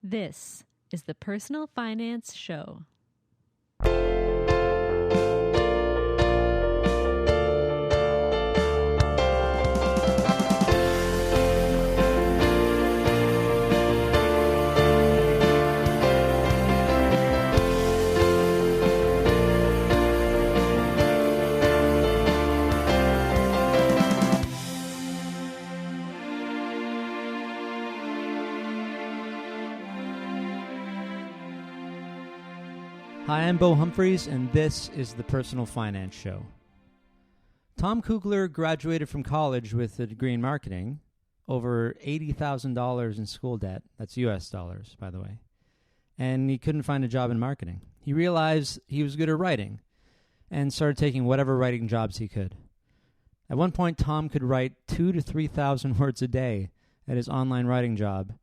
This is the Personal Finance Show. Hi, I'm Bo Humphreys, and this is the Personal Finance Show. Tom Kuegler graduated from college with a degree in marketing, over $80,000 in school debt. That's U.S. dollars, by the way. And he couldn't find a job in marketing. He realized he was good at writing and started taking whatever writing jobs he could. At one point, Tom could write 2,000 to 3,000 words a day at his online writing job,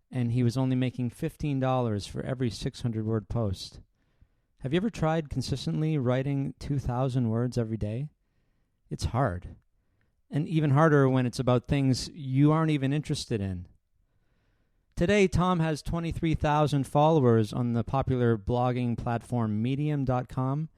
and he was only making $15 for every 600-word post. Have you ever tried consistently writing 2,000 words every day? It's hard. And even harder when it's about things you aren't even interested in. Today, Tom has 23,000 followers on the popular blogging platform Medium.com,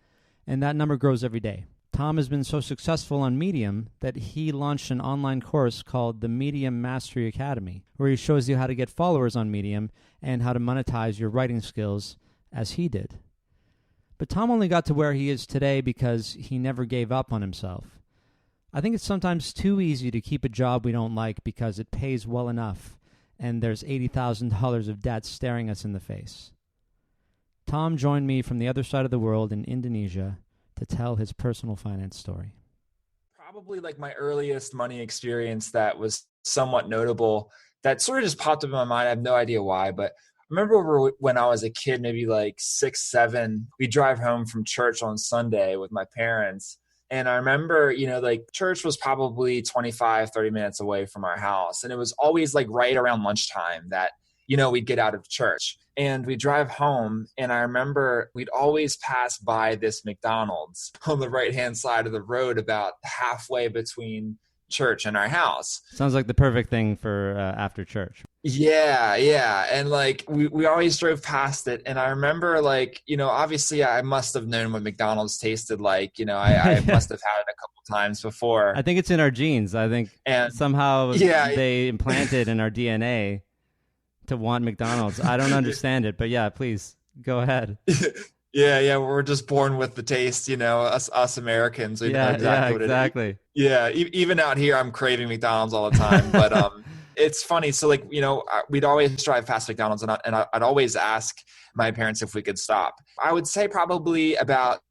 and that number grows every day. Tom has been so successful on Medium that he launched an online course called the Medium Mastery Academy, where he shows you how to get followers on Medium and how to monetize your writing skills as he did. But Tom only got to where he is today because he never gave up on himself. I think it's sometimes too easy to keep a job we don't like because it pays well enough and there's $80,000 of debt staring us in the face. Tom joined me from the other side of the world in Indonesia to tell his personal finance story. Probably like my earliest money experience that was somewhat notable that sort of just popped up in my mind. I have no idea why, but I remember when I was a kid, maybe like 6, 7, we'd drive home from church on Sunday with my parents. And I remember, like church was probably 25, 30 minutes away from our house. And it was always like right around lunchtime that, we'd get out of church and we'd drive home. And I remember we'd always pass by this McDonald's on the right-hand side of the road about halfway between church and our house. Sounds like the perfect thing for after church. Yeah. And like we always drove past it. And I remember like, obviously I must have known what McDonald's tasted like. I must have had it a couple times before. I think it's in our genes. I think somehow they implanted in our DNA to want McDonald's. I don't understand it, but yeah, please go ahead. Yeah. We're just born with the taste, us Americans. We know exactly. Even out here, I'm craving McDonald's all the time. But it's funny. So like, we'd always drive past McDonald's and I'd always ask my parents if we could stop. I would say probably about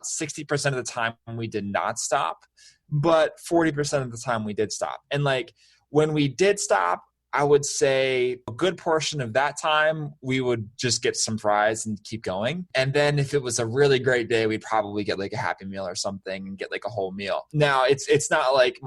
60% of the time we did not stop, but 40% of the time we did stop. And like when we did stop, I would say a good portion of that time, we would just get some fries and keep going. And then if it was a really great day, we'd probably get like a Happy Meal or something and get like a whole meal. Now it's not like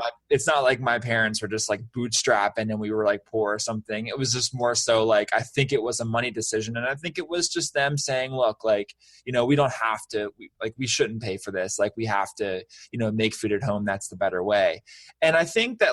my parents were just like bootstrapping and we were like poor or something. It was just more so like, I think it was a money decision. And I think it was just them saying, look, like, we don't have to, we shouldn't pay for this. Like we have to, make food at home. That's the better way. And I think that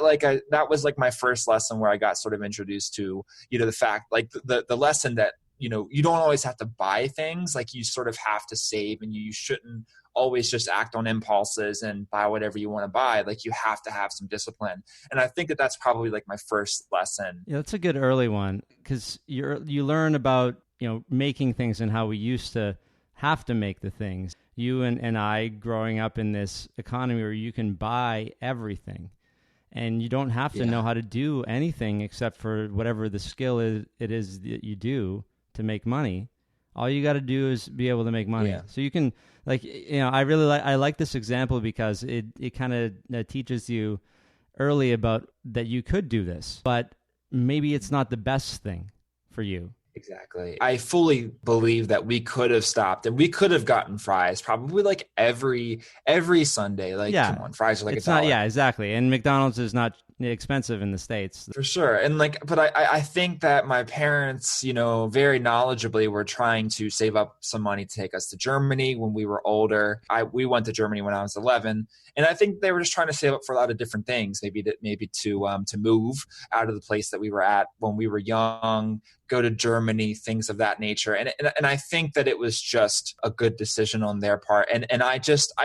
that was like my first lesson where I got sort of introduced to, the fact, like the lesson that, you don't always have to buy things, like you sort of have to save and you shouldn't always just act on impulses and buy whatever you want to buy. Like you have to have some discipline. And I think that that's probably like my first lesson. Yeah, that's a good early one because you learn about, making things and how we used to have to make the things. You and I growing up in this economy where you can buy everything. And you don't have to know how to do anything except for whatever the skill it is that you do to make money. All you got to do is be able to make money. Yeah. So you can, I like this example because it kind of teaches you early about that you could do this, but maybe it's not the best thing for you. Exactly. I fully believe that we could have stopped and we could have gotten fries probably like every Sunday. Like, come on, fries are like it's $1. Not, yeah, exactly. And McDonald's is not expensive in the States. For sure. And but I think that my parents, very knowledgeably were trying to save up some money to take us to Germany when we were older. We went to Germany when I was 11. And I think they were just trying to save up for a lot of different things, maybe to move out of the place that we were at when we were young, go to Germany, things of that nature. And I think that it was just a good decision on their part. And I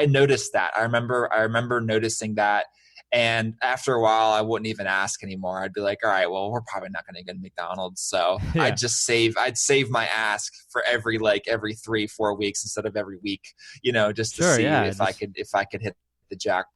noticed that. I remember noticing that. And after a while, I wouldn't even ask anymore. I'd be like, all right, well, we're probably not going to get a McDonald's. So yeah. I'd save my ask for every 3-4 weeks instead of every week, just to see if I could hit the jackpot.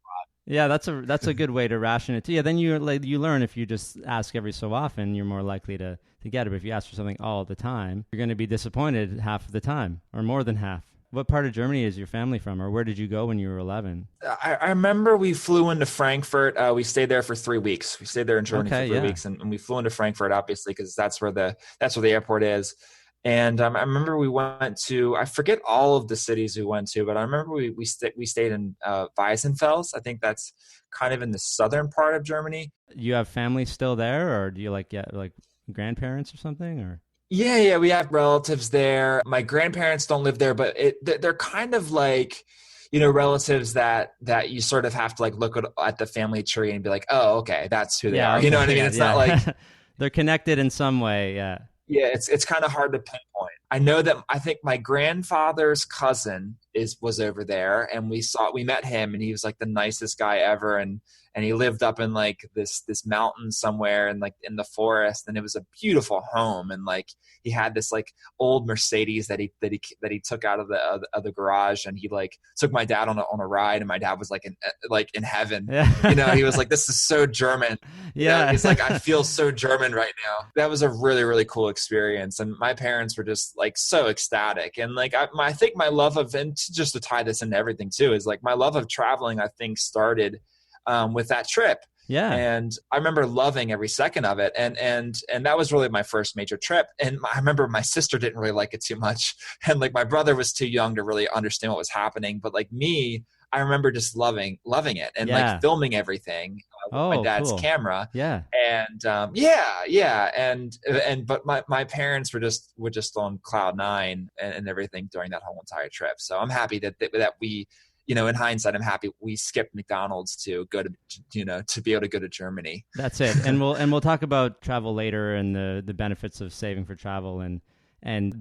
Yeah, that's a good way to ration it too. Yeah, then you learn if you just ask every so often, you're more likely to get it. But if you ask for something all the time, you're going to be disappointed half of the time or more than half. What part of Germany is your family from, or where did you go when you were 11? I remember we flew into Frankfurt. We stayed there for 3 weeks. We stayed there in Germany for 3 weeks, and we flew into Frankfurt, obviously, because that's where the airport is. And I remember we went to, I forget all of the cities we went to, but I remember we stayed in Weissenfels. I think that's kind of in the southern part of Germany. You have family still there, or do you get grandparents or something, or? Yeah, we have relatives there. My grandparents don't live there, but they're kind of relatives that you sort of have to look at the family tree and be like, oh, okay, that's who they are. Okay. You know what I mean? It's not like they're connected in some way. Yeah. Yeah, it's kind of hard to pinpoint. I know that I think my grandfather's cousin was over there, and we met him, and he was the nicest guy ever, and he lived up in this mountain somewhere in in the forest, and it was a beautiful home, and he had this old Mercedes that he took out of the garage, and he took my dad on a ride, and my dad was in heaven. Yeah. He was like, this is so German. Yeah. He's like, I feel so German right now. That was a really, really cool experience, and my parents were just so ecstatic, and I think my love of, and just to tie this into everything too, is my love of traveling, I think, started with that trip. Yeah. And I remember loving every second of it. And that was really my first major trip. And I remember my sister didn't really like it too much. And my brother was too young to really understand what was happening. But me, I remember just loving it and filming everything with my dad's camera. Yeah. And but my parents were just on cloud nine and everything during that whole entire trip. So I'm happy that we, in hindsight, I'm happy we skipped McDonald's to go to be able to go to Germany. That's it. And we'll talk about travel later and the benefits of saving for travel and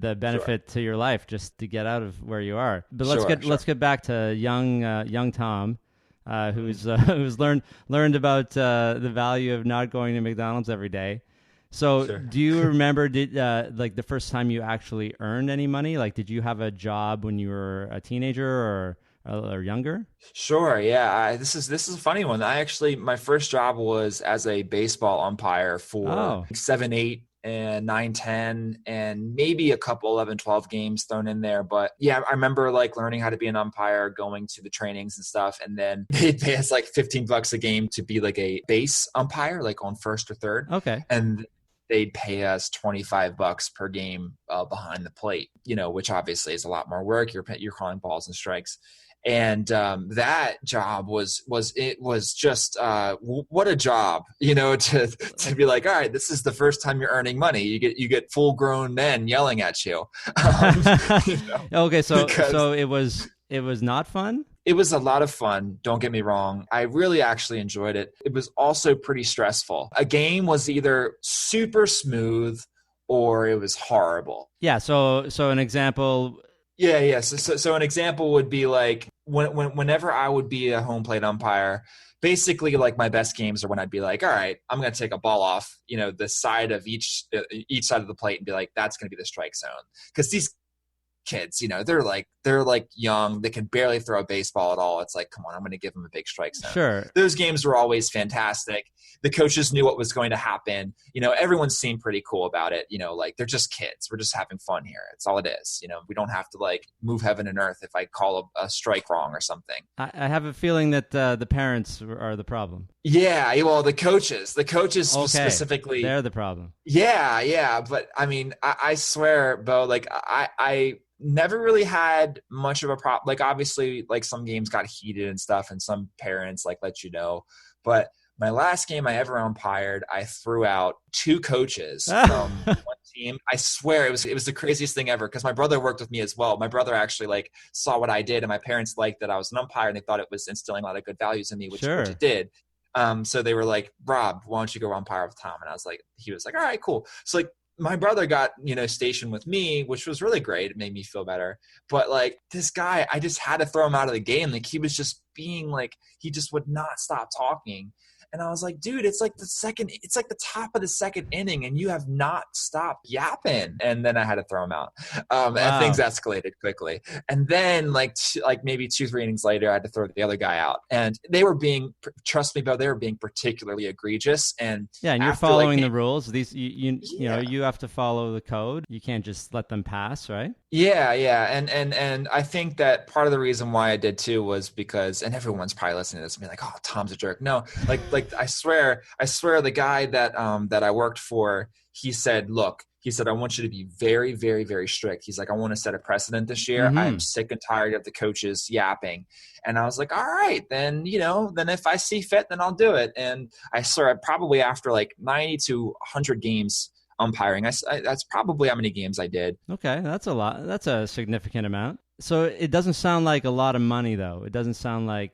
the benefit to your life just to get out of where you are. But let's get back to young Tom, who's learned about the value of not going to McDonald's every day. So do you remember the first time you actually earned any money? Did you have a job when you were a teenager or younger? Sure. Yeah. This is a funny one. My first job was as a baseball umpire for 7, 8, and 9, 10, and maybe a couple 11, 12 games thrown in there. But yeah, I remember learning how to be an umpire, going to the trainings and stuff. And then they'd pay us $15 a game to be a base umpire, on first or third. Okay. And they'd pay us $25 per game behind the plate, which obviously is a lot more work. You're calling balls and strikes. And that job was just what a job, to be like, all right, this is the first time you're earning money. You get full grown men yelling at you. Okay, so it was not fun. It was a lot of fun. Don't get me wrong. I really actually enjoyed it. It was also pretty stressful. A game was either super smooth or it was horrible. Yeah. So an example. Yeah. So an example would be whenever I would be a home plate umpire, basically my best games are when I'd be like, all right, I'm going to take a ball off, the side of each side of the plate and be like, that's going to be the strike zone. Because these kids, they're young, they can barely throw a baseball at all. It's come on, I'm going to give them a big strike zone. Sure. Those games were always fantastic. The coaches knew what was going to happen. Everyone seemed pretty cool about it. They're just kids. We're just having fun here. It's all it is. We don't have to move heaven and earth if I call a strike wrong or something. I have a feeling that the parents are the problem. Yeah, well, the coaches specifically, they're the problem. Yeah. But I mean, I swear, Bo, I never really had much of a problem. Obviously, some games got heated and stuff, and some parents let you know. But My last game I ever umpired, I threw out 2 coaches from one team. I swear it was the craziest thing ever, because my brother worked with me as well. My brother actually like saw what I did, and my parents liked that I was an umpire, and they thought it was instilling a lot of good values in me, which it did. So they were like, Rob, why don't you go umpire with Tom? And he was like, all right, cool. So like my brother got, stationed with me, which was really great. It made me feel better. But like this guy, I just had to throw him out of the game. Like he was just being like, he just would not stop talking. And I was like, dude, it's like the top of the second inning and you have not stopped yapping. And then I had to throw him out. And things escalated quickly. And then like maybe 2-3 innings later, I had to throw the other guy out. And they were trust me, bro, they were being particularly egregious. And yeah, and you're following the rules. These, you know, you have to follow the code. You can't just let them pass, right? Yeah. And I think that part of the reason why I did too was because, and everyone's probably listening to this and be like, oh, Tom's a jerk. No, like I swear the guy that I worked for, he said, I want you to be very, very, very strict. He's like, I want to set a precedent this year. Mm-hmm. I'm sick and tired of the coaches yapping. And I was like, all right, then, then if I see fit, then I'll do it. And I swear, probably after like 90 to 100 games umpiring, that's probably how many games I did. Okay, that's a lot. That's a significant amount. So it doesn't sound like a lot of money, though. It doesn't sound like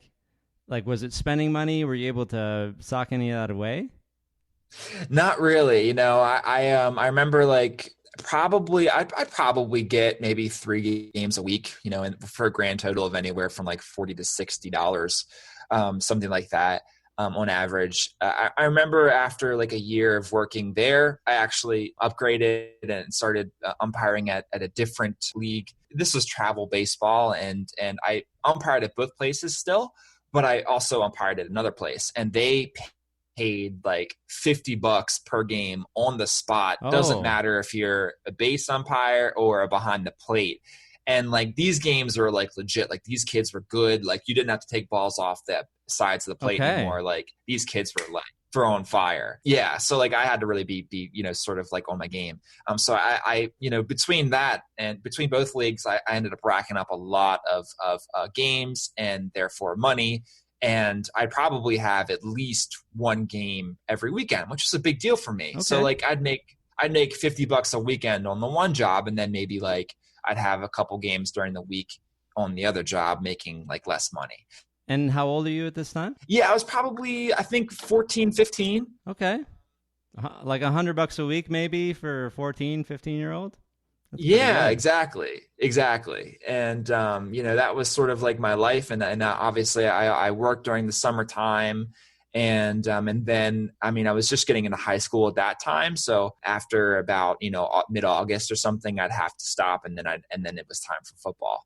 was it spending money? Were you able to sock any of that away? Not really. I remember like I'd probably get maybe 3 games a week, and for a grand total of anywhere from like $40 to $60, something like that. On average. I remember after like a year of working there, I actually upgraded and started umpiring at a different league. This was travel baseball, and I umpired at both places still, but I also umpired at another place, and they paid like $50 per game on the spot. Doesn't matter if you're a base umpire or a behind the plate. And like these games were like legit. Like these kids were good. Like you didn't have to take balls off the sides of the plate anymore. Like these kids were like throwing fire. Yeah. So like I had to really be sort of like on my game. So I between that and between both leagues, I ended up racking up a lot of games and therefore money. And I probably have at least 1 game every weekend, which is a big deal for me. Okay. So like I'd make $50 a weekend on the one job, and then maybe like I'd have a couple games during the week on the other job making like less money. And how old are you at this time? Yeah, I was probably, I think 14, 15. Okay. Like $100 a week maybe for a 14, 15-year-old? Yeah, exactly. And, that was sort of like my life. And obviously I worked during the summertime. And then, I was just getting into high school at that time. So after about, mid-August or something, I'd have to stop. And then it was time for football.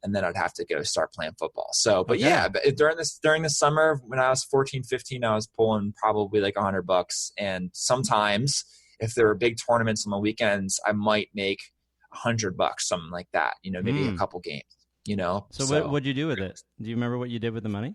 And then I'd have to go start playing football. So, but yeah, but during the summer when I was 14, 15, I was pulling probably like $100. And sometimes if there were big tournaments on the weekends, I might make $100, something like that, maybe a couple games, So what'd you do with it? Do you remember what you did with the money?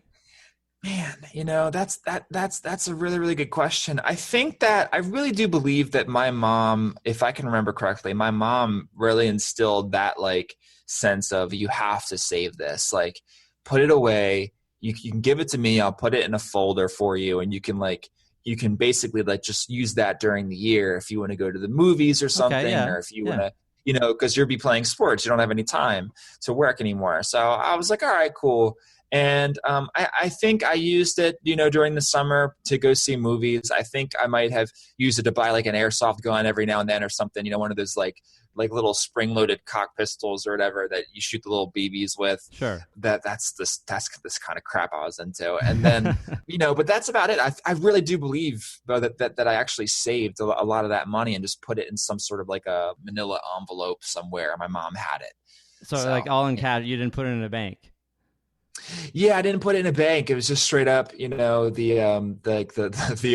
Man, that's a really, really good question. I think that I really do believe that my mom, if I can remember correctly, my mom really instilled that like sense of you have to save this, like put it away. You can give it to me. I'll put it in a folder for you. And you can basically like just use that during the year if you want to go to the movies or something, or if you want to, because you'll be playing sports. You don't have any time to work anymore. So I was like, all right, cool. And I think I used it, during the summer to go see movies. I think I might have used it to buy like an airsoft gun every now and then or something, one of those like little spring-loaded cock pistols or whatever that you shoot the little BBs with. Sure. That's this kind of crap I was into. And then, but that's about it. I really do believe, though, that I actually saved a lot of that money and just put it in some sort of like a manila envelope somewhere. My mom had it. So like all in cash, you didn't put it in a bank? Yeah, I didn't put it in a bank. It was just straight up, the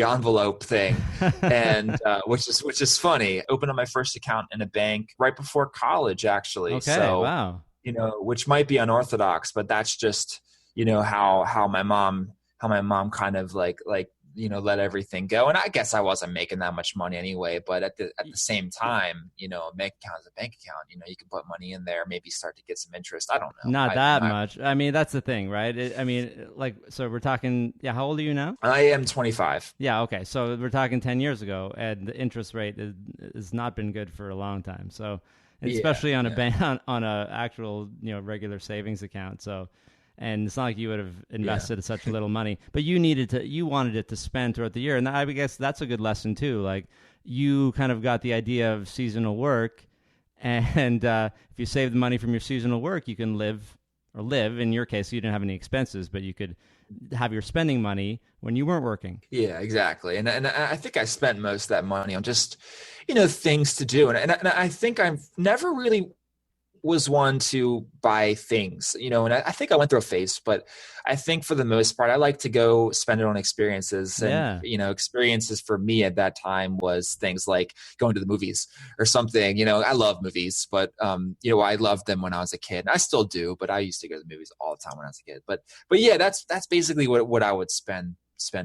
envelope thing, and which is funny. Opened up my first account in a bank right before college, actually. Okay, so, wow. Which might be unorthodox, but that's just how my mom kind of like let everything go. And I guess I wasn't making that much money anyway, but at the same time, a bank account is a bank account. You can put money in there, maybe start to get some interest. I don't know. Not that much. I mean, that's the thing, right? So we're talking, how old are you now? I am 25. Yeah. Okay. So we're talking 10 years ago, and the interest rate has not been good for a long time. So, especially on a bank, on a actual, regular savings account. So, and it's not like you would have invested such little money, but you wanted it to spend throughout the year. And I guess that's a good lesson too. Like, you kind of got the idea of seasonal work, and if you save the money from your seasonal work, you can live. In your case, you didn't have any expenses, but you could have your spending money when you weren't working. Yeah, exactly. And I think I spent most of that money on just, things to do. And I think I've never really was one to buy things, and I think I went through a phase, but I think for the most part, I like to go spend it on experiences. And, experiences for me at that time was things like going to the movies or something. I love movies, but, I loved them when I was a kid. And I still do, but I used to go to the movies all the time when I was a kid. But yeah, that's basically what I would spend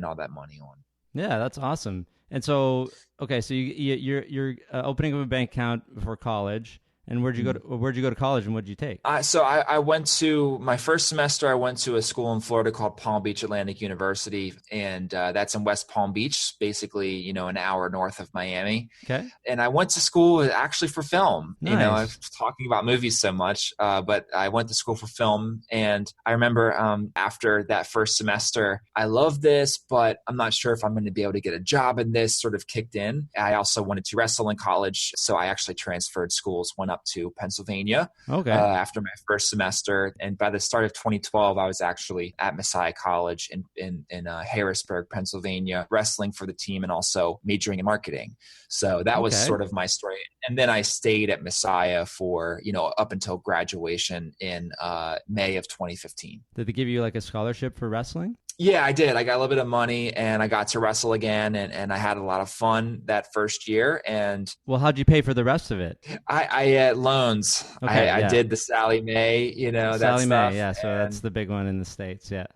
all that money on. Yeah, that's awesome. And so, okay, so you're opening up a bank account for college. And where'd you go to college, and what did you take? So I went to my first semester. I went to a school in Florida called Palm Beach Atlantic University, and that's in West Palm Beach, basically, an hour north of Miami. Okay. And I went to school actually for film. Nice. I was talking about movies so much, but I went to school for film. And I remember after that first semester, I love this, but I'm not sure if I'm going to be able to get a job in this, sort of kicked in. I also wanted to wrestle in college, so I actually transferred schools, went up to Pennsylvania after my first semester. And by the start of 2012, I was actually at Messiah College in Harrisburg, Pennsylvania, wrestling for the team and also majoring in marketing. So that was sort of my story. And then I stayed at Messiah for, up until graduation in May of 2015. Did they give you like a scholarship for wrestling? Yeah, I did. I got a little bit of money and I got to wrestle again, and I had a lot of fun that first year. And well, how'd you pay for the rest of it? I had loans. I did the Sally Mae, Sally Mae, stuff. yeah. So that's the big one in the States, yeah.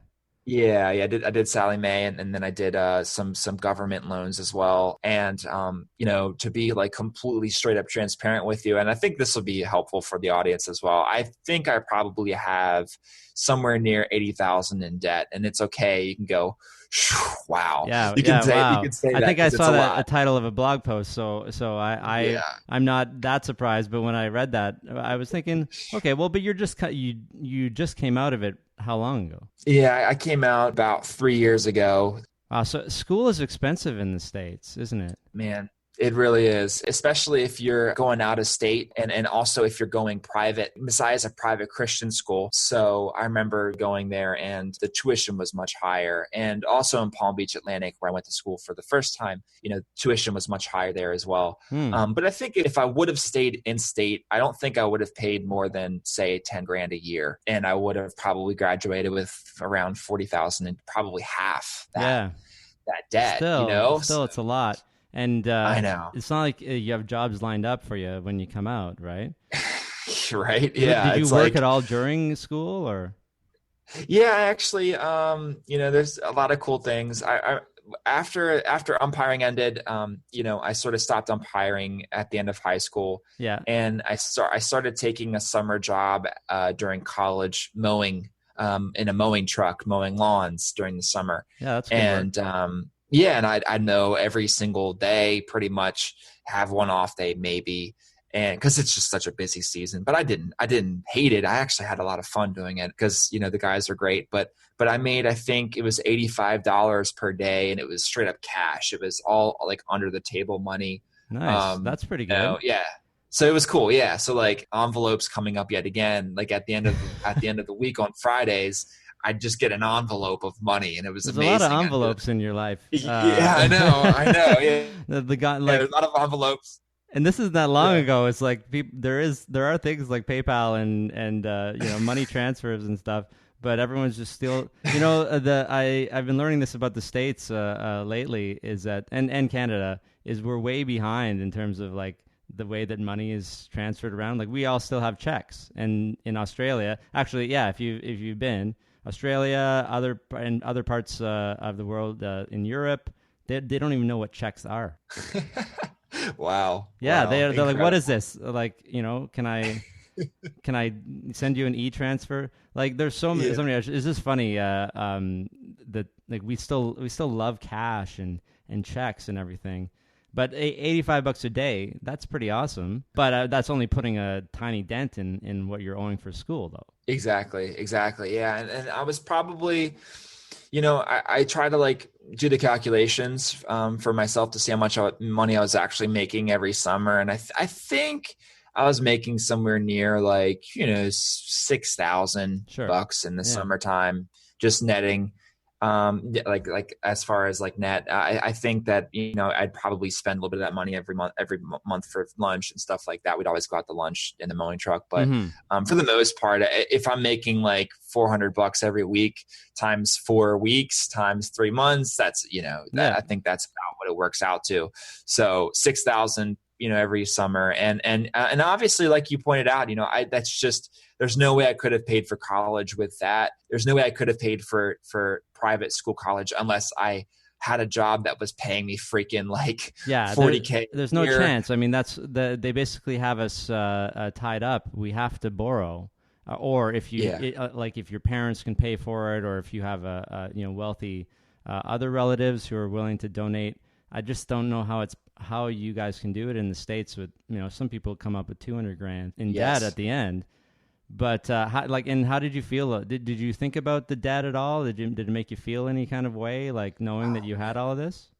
Yeah, I did Sally Mae, and then I did some government loans as well. And to be like completely straight up transparent with you, and I think this will be helpful for the audience as well. I think I probably have somewhere near 80,000 in debt, and it's okay. You can go, wow. Yeah, you can say I think I saw that a title of a blog post, so I'm not that surprised. But when I read that, I was thinking, okay, well, but you just came out of it. How long ago? Yeah, I came out about 3 years ago. Wow, so school is expensive in the States, isn't it? Man, it really is, especially if you're going out of state and also if you're going private. Messiah is a private Christian school. So I remember going there and the tuition was much higher. And also in Palm Beach Atlantic, where I went to school for the first time, tuition was much higher there as well. But I think if I would have stayed in state, I don't think I would have paid more than, say, 10 grand a year. And I would have probably graduated with around 40,000 and probably half that debt, Still, it's a lot. And I know. It's not like you have jobs lined up for you when you come out, right? Right. Yeah. Did you work at all during school, or? Yeah, actually, there's a lot of cool things. I after umpiring ended, I sort of stopped umpiring at the end of high school. Yeah. And I started taking a summer job during college, mowing in a mowing truck, mowing lawns during the summer. Yeah, that's good. And yeah, and I know every single day pretty much have one off day maybe, and because it's just such a busy season. But I didn't hate it. I actually had a lot of fun doing it because the guys are great. But I made, I think it was $85 per day, and it was straight up cash. It was all like under the table money. Nice, that's pretty good. Yeah. So it was cool. Yeah. So like envelopes coming up yet again, like at the end of the week on Fridays, I'd just get an envelope of money, and it was amazing. There's a lot of envelopes in your life. Yeah, I know. Yeah. The guy, there's a lot of envelopes. And this is not long ago. It's like there are things like PayPal and money transfers and stuff, but everyone's just still I've been learning this about the States lately, is that and Canada is we're way behind in terms of like the way that money is transferred around. Like we all still have checks, and in Australia, actually, yeah, if you've been. Australia, and other parts of the world, in Europe, they don't even know what checks are. Wow. Yeah, wow. they're like, what is this? Like, can I send you an e-transfer? Like, there's so many. It's just funny that like we still love cash and checks and everything. But $85 a day, that's pretty awesome. But that's only putting a tiny dent in what you're owing for school, though. Exactly. Yeah. And I was probably, I try to like do the calculations for myself to see how much money I was actually making every summer. And I think I was making somewhere near like, $6,000 in the summertime, just netting. Like as far as like net, I think that, I'd probably spend a little bit of that money every month for lunch and stuff like that. We'd always go out to lunch in the mowing truck. But for the most part, if I'm making like $400 every week times 4 weeks times 3 months, that's, I think that's about what it works out to. So 6,000, every summer. And obviously, like you pointed out, that's just, there's no way I could have paid for college with that. There's no way I could have paid for private school college unless I had a job that was paying me freaking like $40K. There's no chance. I mean, they basically have us tied up. We have to borrow, or if you like, if your parents can pay for it, or if you have a wealthy other relatives who are willing to donate. I just don't know how you guys can do it in the States with, some people come up with $200,000 in debt at the end. But how did you feel? Did you think about the debt at all? Did it make you feel any kind of way, like knowing that you had all of this?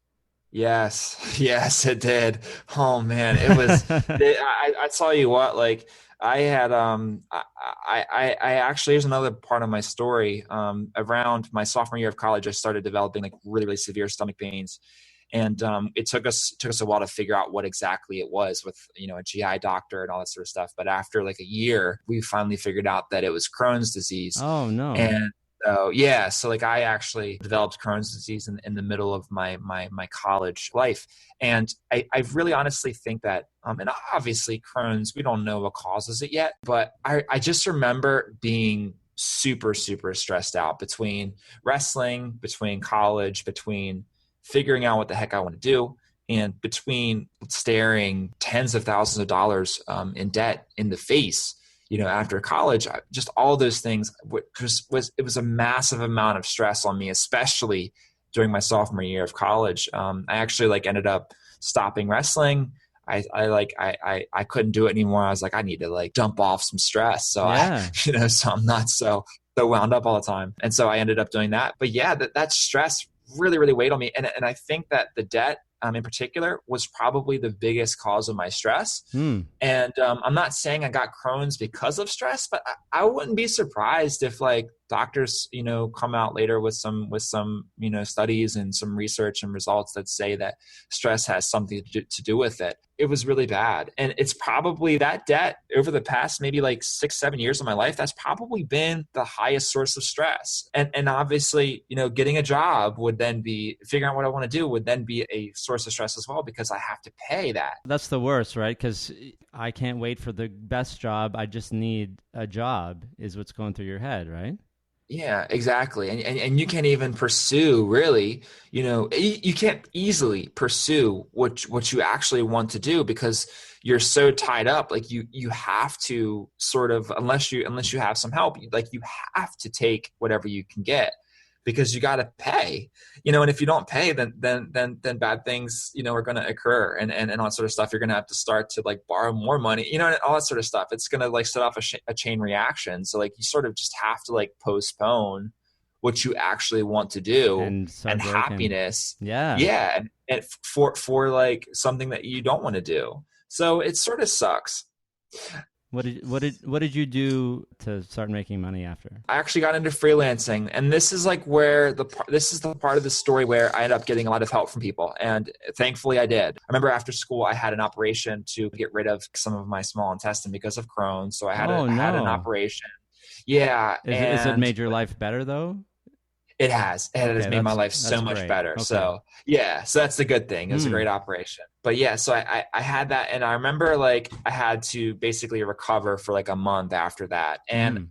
Yes, it did. Oh man, it was. I tell you what, like I had. I actually, here's another part of my story. Around my sophomore year of college, I started developing like really, really severe stomach pains. And it took us a while to figure out what exactly it was with, a GI doctor and all that sort of stuff. But after like a year, we finally figured out that it was Crohn's disease. Oh, no. And so like I actually developed Crohn's disease in the middle of my college life. And I really honestly think that, and obviously Crohn's, we don't know what causes it yet, but I just remember being super, super stressed out between wrestling, between college, between figuring out what the heck I want to do, and between staring tens of thousands of dollars in debt in the face, after college, just all those things it was a massive amount of stress on me, especially during my sophomore year of college. I actually ended up stopping wrestling. I couldn't do it anymore. I was like, I need to dump off some stress. So so I'm not so wound up all the time. And so I ended up doing that. But yeah, that stress really, really weighed on me. And I think that the debt in particular was probably the biggest cause of my stress. And I'm not saying I got Crohn's because of stress, but I wouldn't be surprised if doctors, come out later with some, studies and some research and results that say that stress has something to do with it. It was really bad. And it's probably that debt over the past maybe 6-7 years of my life, that's probably been the highest source of stress. And obviously, getting a job would then be, figuring out what I want to do would then be a source of stress as well, because I have to pay that. That's the worst, right? Because I can't wait for the best job. I just need a job is what's going through your head, right? Yeah, exactly. And you can't even pursue really, you can't easily pursue what you actually want to do because you're so tied up. You have to sort of, unless you have some help, you have to take whatever you can get because you got to pay, and if you don't pay, then bad things, are going to occur and all that sort of stuff. You're going to have to start to borrow more money, and all that sort of stuff. It's going to set off a chain reaction. So you sort of just have to postpone what you actually want to do and happiness. Yeah. And for something that you don't want to do. So it sort of sucks. What did you do to start making money after? I actually got into freelancing, and this is where this is the part of the story where I ended up getting a lot of help from people, and thankfully I did. I remember after school I had an operation to get rid of some of my small intestine because of Crohn's, so I had an operation. Yeah. Has it made your life better though? It has. It has made my life so much better. Okay. So yeah, so that's the good thing. It was a great operation. But yeah, so I had that, and I remember like I had to basically recover for like a month after that. And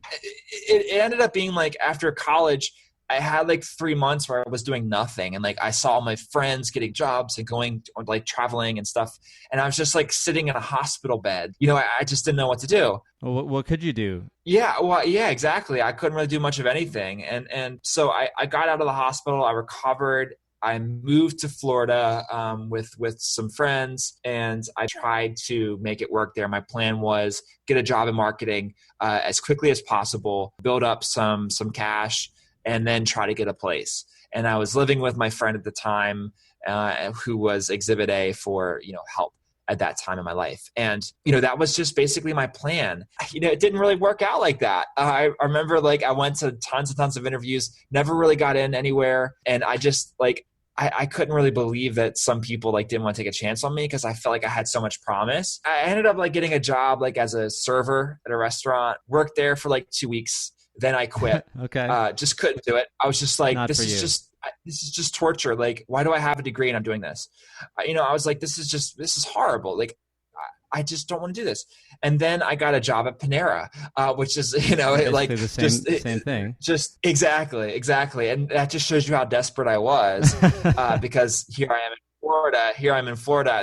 it ended up being like after college, I had like 3 months where I was doing nothing. And like I saw my friends getting jobs and going or like traveling and stuff. And I was just like sitting in a hospital bed. You know, I just didn't know what to do. Well, what could you do? Yeah, well, yeah, exactly. I couldn't really do much of anything. And so I got out of the hospital. I recovered. I moved to Florida with some friends, and I tried to make it work there. My plan was get a job in marketing as quickly as possible, build up some cash, and then try to get a place. And I was living with my friend at the time who was Exhibit A for, help at that time in my life. And, that was just basically my plan. It didn't really work out like that. I remember like I went to tons and tons of interviews, never really got in anywhere. And I just like, I couldn't really believe that some people like didn't want to take a chance on me because I felt like I had so much promise. I ended up like getting a job like as a server at a restaurant, worked there for like 2 weeks. Then I quit. Okay. Just couldn't do it. I was just like, this is just torture. Like, why do I have a degree and I'm doing this? I was like, this is horrible. Like, I just don't want to do this. And then I got a job at Panera, which is, like the same thing. Just exactly. And that just shows you how desperate I was because here I am in Florida,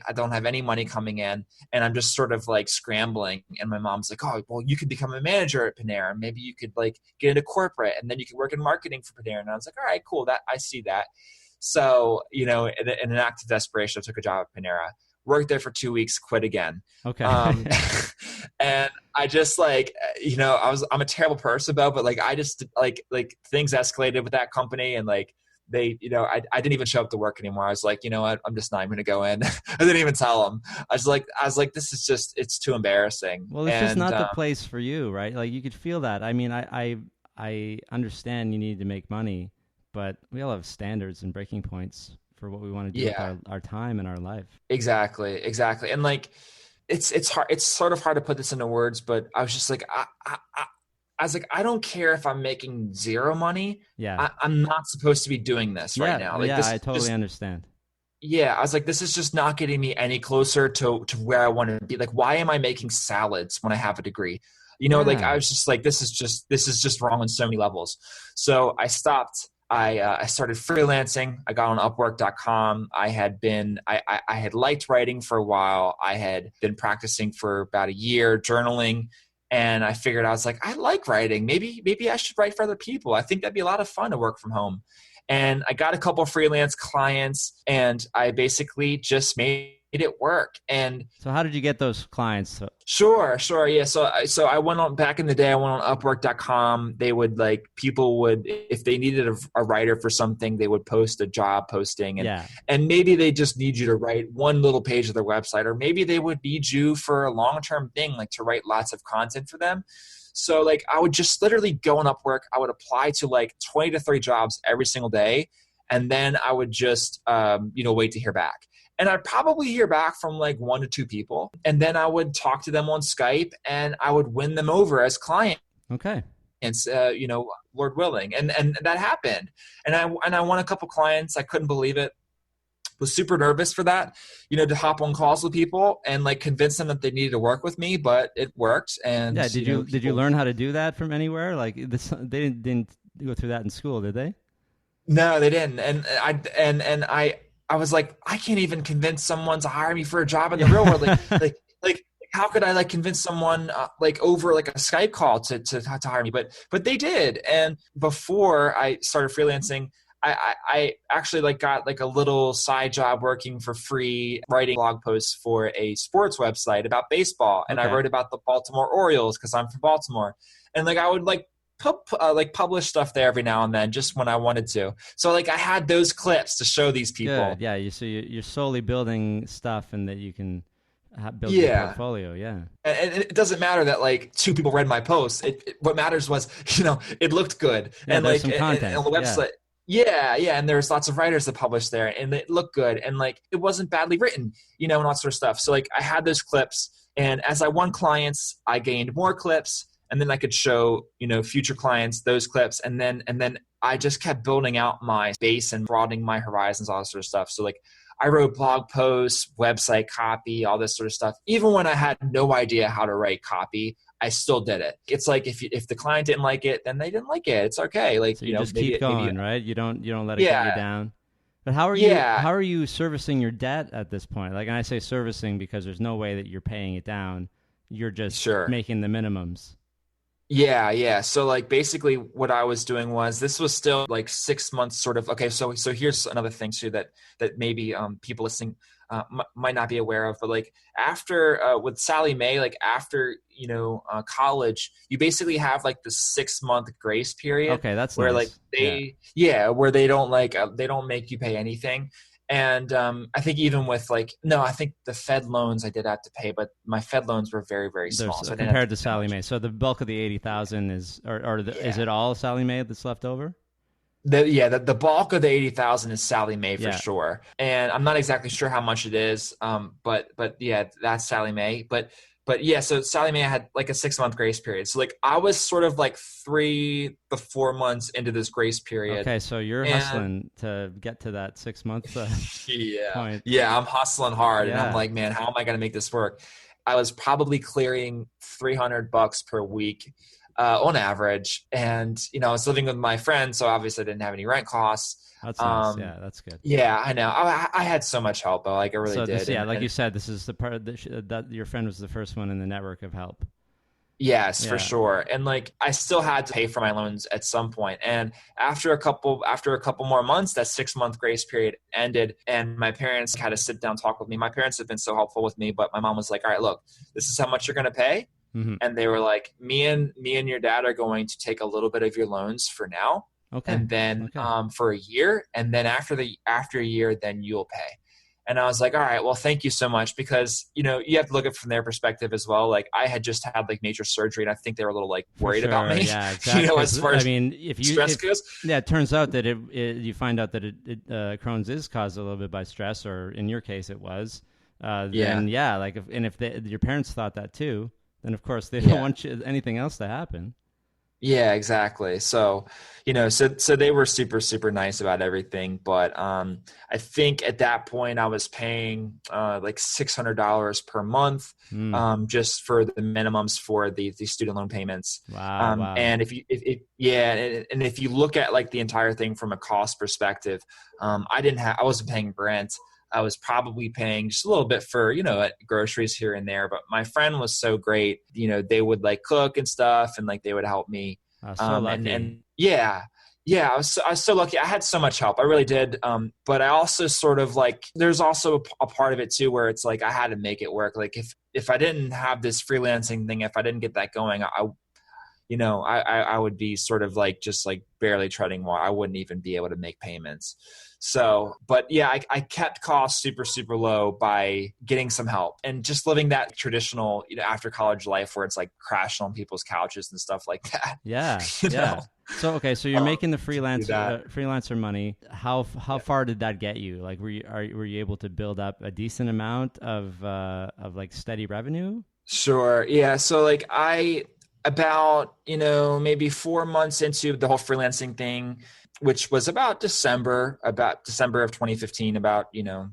I don't have any money coming in, and I'm just sort of like scrambling. And my mom's like, oh, well, you could become a manager at Panera. Maybe you could like get into corporate and then you could work in marketing for Panera. And I was like, all right, cool. I see that. So, in an act of desperation, I took a job at Panera, worked there for 2 weeks, quit again. Okay. And I just like, I'm a terrible person though, but like, I just like things escalated with that company, and like, they, I didn't even show up to work anymore. I was like, what? I'm just not even going to go in. I didn't even tell them. I was like, this is just, it's too embarrassing. Well, it's just not the place for you, right? Like you could feel that. I mean, I understand you need to make money, but we all have standards and breaking points for what we want to do with our time and our life. Exactly. And like, it's hard. It's sort of hard to put this into words, but I was just like, I was like, I don't care if I'm making zero money. Yeah. I'm not supposed to be doing this right now. Like, I totally understand. Yeah. I was like, this is just not getting me any closer to where I want to be. Like, why am I making salads when I have a degree? Like I was just like, this is just wrong on so many levels. So I stopped. I started freelancing. I got on Upwork.com. I had liked writing for a while. I had been practicing for about a year, journaling. And I figured, I was like, I like writing. Maybe I should write for other people. I think that'd be a lot of fun to work from home. And I got a couple of freelance clients, and I basically just made it work. And so how did you get those clients? Sure. Yeah. So I went on, back in the day, I went on Upwork.com. They would people would, if they needed a writer for something, they would post a job posting, and maybe they just need you to write one little page of their website, or maybe they would need you for a long-term thing, like to write lots of content for them. So like, I would just literally go on Upwork. I would apply to like 20 to 30 jobs every single day. And then I would just, wait to hear back. And I'd probably hear back from like 1 to 2 people. And then I would talk to them on Skype, and I would win them over as clients. Okay. And, Lord willing. And that happened. And I won a couple clients. I couldn't believe it. Was super nervous for that, to hop on calls with people and like convince them that they needed to work with me, but it worked. And yeah, did you learn how to do that from anywhere? Like they didn't go through that in school, did they? No, they didn't. And I was like, I can't even convince someone to hire me for a job in the real world. Like how could I like convince someone over like a Skype call to hire me? But they did. And before I started freelancing, I actually like got like a little side job working for free, writing blog posts for a sports website about baseball. And I wrote about the Baltimore Orioles because I'm from Baltimore. And like I would publish stuff there every now and then, just when I wanted to. So like I had those clips to show these people. Good. Yeah. So you're slowly building stuff, and that you can build your portfolio. Yeah. And it doesn't matter that like 2 people read my post. What matters was, it looked good. Yeah, and like some content. and on the website. Yeah. And there's lots of writers that publish there, and it looked good. And like, it wasn't badly written, and all that sort of stuff. So like I had those clips, and as I won clients, I gained more clips. and then I could show, future clients those clips. And then I just kept building out my base and broadening my horizons, all that sort of stuff. So like I wrote blog posts, website copy, all this sort of stuff. Even when I had no idea how to write copy, I still did it. It's like if the client didn't like it, then they didn't like it. It's okay. Like, so you just keep going, right? You don't let it get you down. But how are you servicing your debt at this point? Like, and I say servicing because there's no way that you're paying it down. You're just making the minimums. Yeah. So like basically what I was doing was, this was still like 6 months sort of. Okay. So here's another thing too that maybe people listening might not be aware of, but like after with Sallie Mae, like after, college, you basically have like the 6 month grace period. Okay. That's where nice. Like where they don't they don't make you pay anything. And I think even with I think the Fed loans I did have to pay, but my Fed loans were very, very small. So compared to Sallie Mae. So the bulk of the 80,000 is, is it all Sallie Mae that's left over? The bulk of the 80,000 is Sallie Mae for sure. And I'm not exactly sure how much it is. But yeah, that's Sallie Mae. But yeah, so Sallie Mae had like a 6 month grace period. So like I was sort of like 3 to 4 months into this grace period. Okay, so you're hustling to get to that 6 month point. Yeah, I'm hustling hard, and I'm like, man, how am I going to make this work? I was probably clearing $300 per week on average, and I was living with my friend, so obviously I didn't have any rent costs. That's nice. Yeah, that's good. Yeah, I know. I had so much help, though. Like I really did. Like you said, this is the part that your friend was the first one in the network of help. Yes, for sure. And like I still had to pay for my loans at some point. And after a couple more months, that 6 month grace period ended, and my parents had to sit down and talk with me. My parents have been so helpful with me, but my mom was like, "All right, look, this is how much you're going to pay." Mm-hmm. And they were like, me and your dad are going to take a little bit of your loans for now. Okay. And then for a year, and then after a year, then you'll pay. And I was like, all right, well, thank you so much, because you have to look at it from their perspective as well. Like I had just had like major surgery, and I think they were a little like worried about me. Yeah, exactly. As far as stress goes. Yeah, it turns out that you find out that Crohn's is caused a little bit by stress, or in your case, it was. Then if your parents thought that too, then of course they don't want anything else to happen. Yeah, exactly. So, so they were super, super nice about everything. But I think at that point I was paying like $600 per month just for the minimums for the student loan payments. Wow. And if you look at like the entire thing from a cost perspective, I wasn't paying rent. I was probably paying just a little bit for, groceries here and there. But my friend was so great. They would like cook and stuff, and like they would help me. So lucky. And I was so lucky. I had so much help. I really did. But I also sort of like, there's also a part of it too, where it's like I had to make it work. Like if I didn't have this freelancing thing, if I didn't get that going, I would be sort of like just like barely treading water. I wouldn't even be able to make payments. So, but yeah, I kept costs super, super low by getting some help and just living that traditional, after college life where it's like crashing on people's couches and stuff like that. Yeah. Yeah. So, okay. So you're making the freelancer money. How far did that get you? Like, were you able to build up a decent amount of like steady revenue? Sure. Yeah. So like about, maybe 4 months into the whole freelancing thing, which was about December of 2015, about,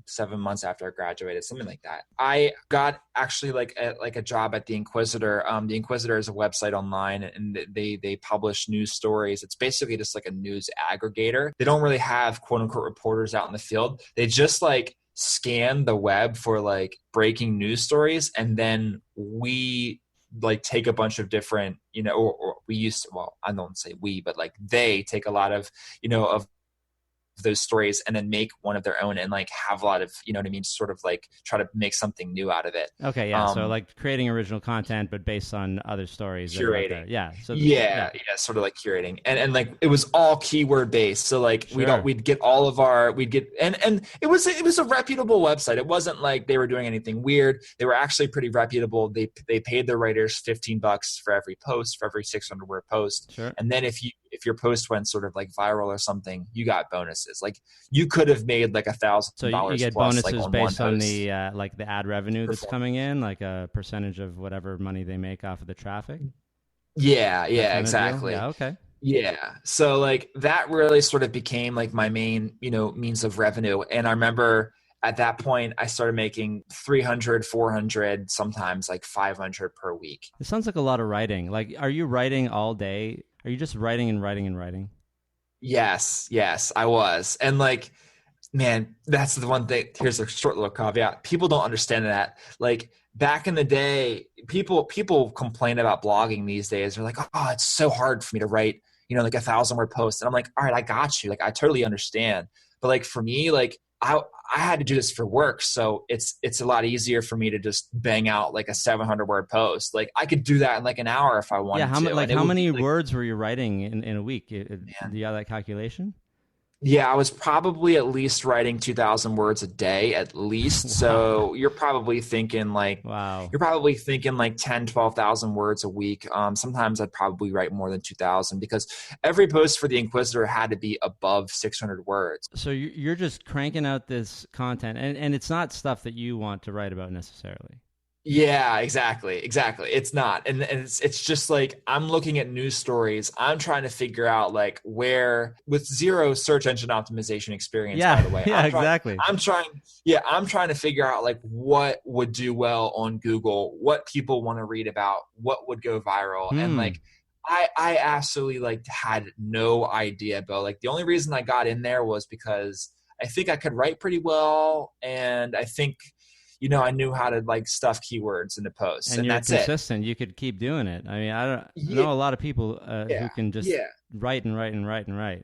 7 months after I graduated, something like that. I got actually like a job at the Inquisitor. The Inquisitor is a website online, and they publish news stories. It's basically just like a news aggregator. They don't really have quote unquote reporters out in the field. They just like scan the web for like breaking news stories. And then we like take a bunch of different, or we used to, well, I don't say we, but like they take a lot of, of those stories and then make one of their own and like have a lot of, sort of like try to make something new out of it. Okay. Yeah. So like creating original content, but based on other stories. Curating. Yeah. So sort of like curating. And like, it was all keyword based. So like we'd get and it was a reputable website. It wasn't like they were doing anything weird. They were actually pretty reputable. They paid their writers $15 for every post, for every 600 word post. Sure. And then if your post went sort of like viral or something, you got bonuses. Like you could have made like $1,000. So you get plus, bonuses like, based on the the ad revenue that's coming in, like a percentage of whatever money they make off of the traffic. Yeah, That yeah, kind of deal. exactly. Yeah. Okay. Yeah. So like that really sort of became like my main, means of revenue. And I remember at that point I started making 300, 400, sometimes like 500 per week. It sounds like a lot of writing. Like, are you writing all day? Are you just writing and writing and writing? Yes, yes, I was. And like, man, that's the one thing. Here's a short little caveat. People don't understand that. Like back in the day, people complain about blogging these days. They're like, oh, it's so hard for me to write, like 1,000 word post. And I'm like, all right, I got you. Like I totally understand. But like for me, like I had to do this for work. So it's a lot easier for me to just bang out like a 700 word post. Like I could do that in like an hour if I Yeah. wanted to. And it how would be many like, words were you writing in a week? Do man, you have that calculation? yeah, I was probably at least writing 2,000 words a day at least. Wow. So Wow. you're probably thinking like 10, 12,000 words a week. Sometimes I'd probably write more than 2,000 because every post for the Inquisitor had to be above 600 words. So you're just cranking out this content, and it's not stuff that you want to write about necessarily. Yeah, exactly. Exactly. It's not. And it's just like I'm looking at news stories. I'm trying to figure out like where with zero search engine optimization experience, by Yeah. the way. Yeah. Exactly. I'm trying to figure out like what would do well on Google, what people want to read about, what would go viral. And Hmm. like I absolutely like had no idea, but like the only reason I got in there was because I think I could write pretty well and I think I knew how to like stuff keywords into posts, And and you're that's it. consistent. You could keep doing it. I mean, I Yeah, know a lot of people who yeah, can just yeah. write and write and write and write.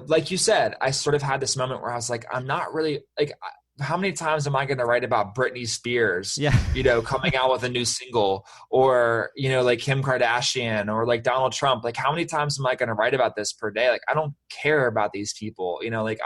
Like you said, I sort of had this moment where I was like, I'm not really like, how many times am I going to write about Britney Spears, Yeah. coming out with a new single, or like Kim Kardashian, or like Donald Trump? Like, how many times am I going to write about this per day? Like, I don't care about these people. Like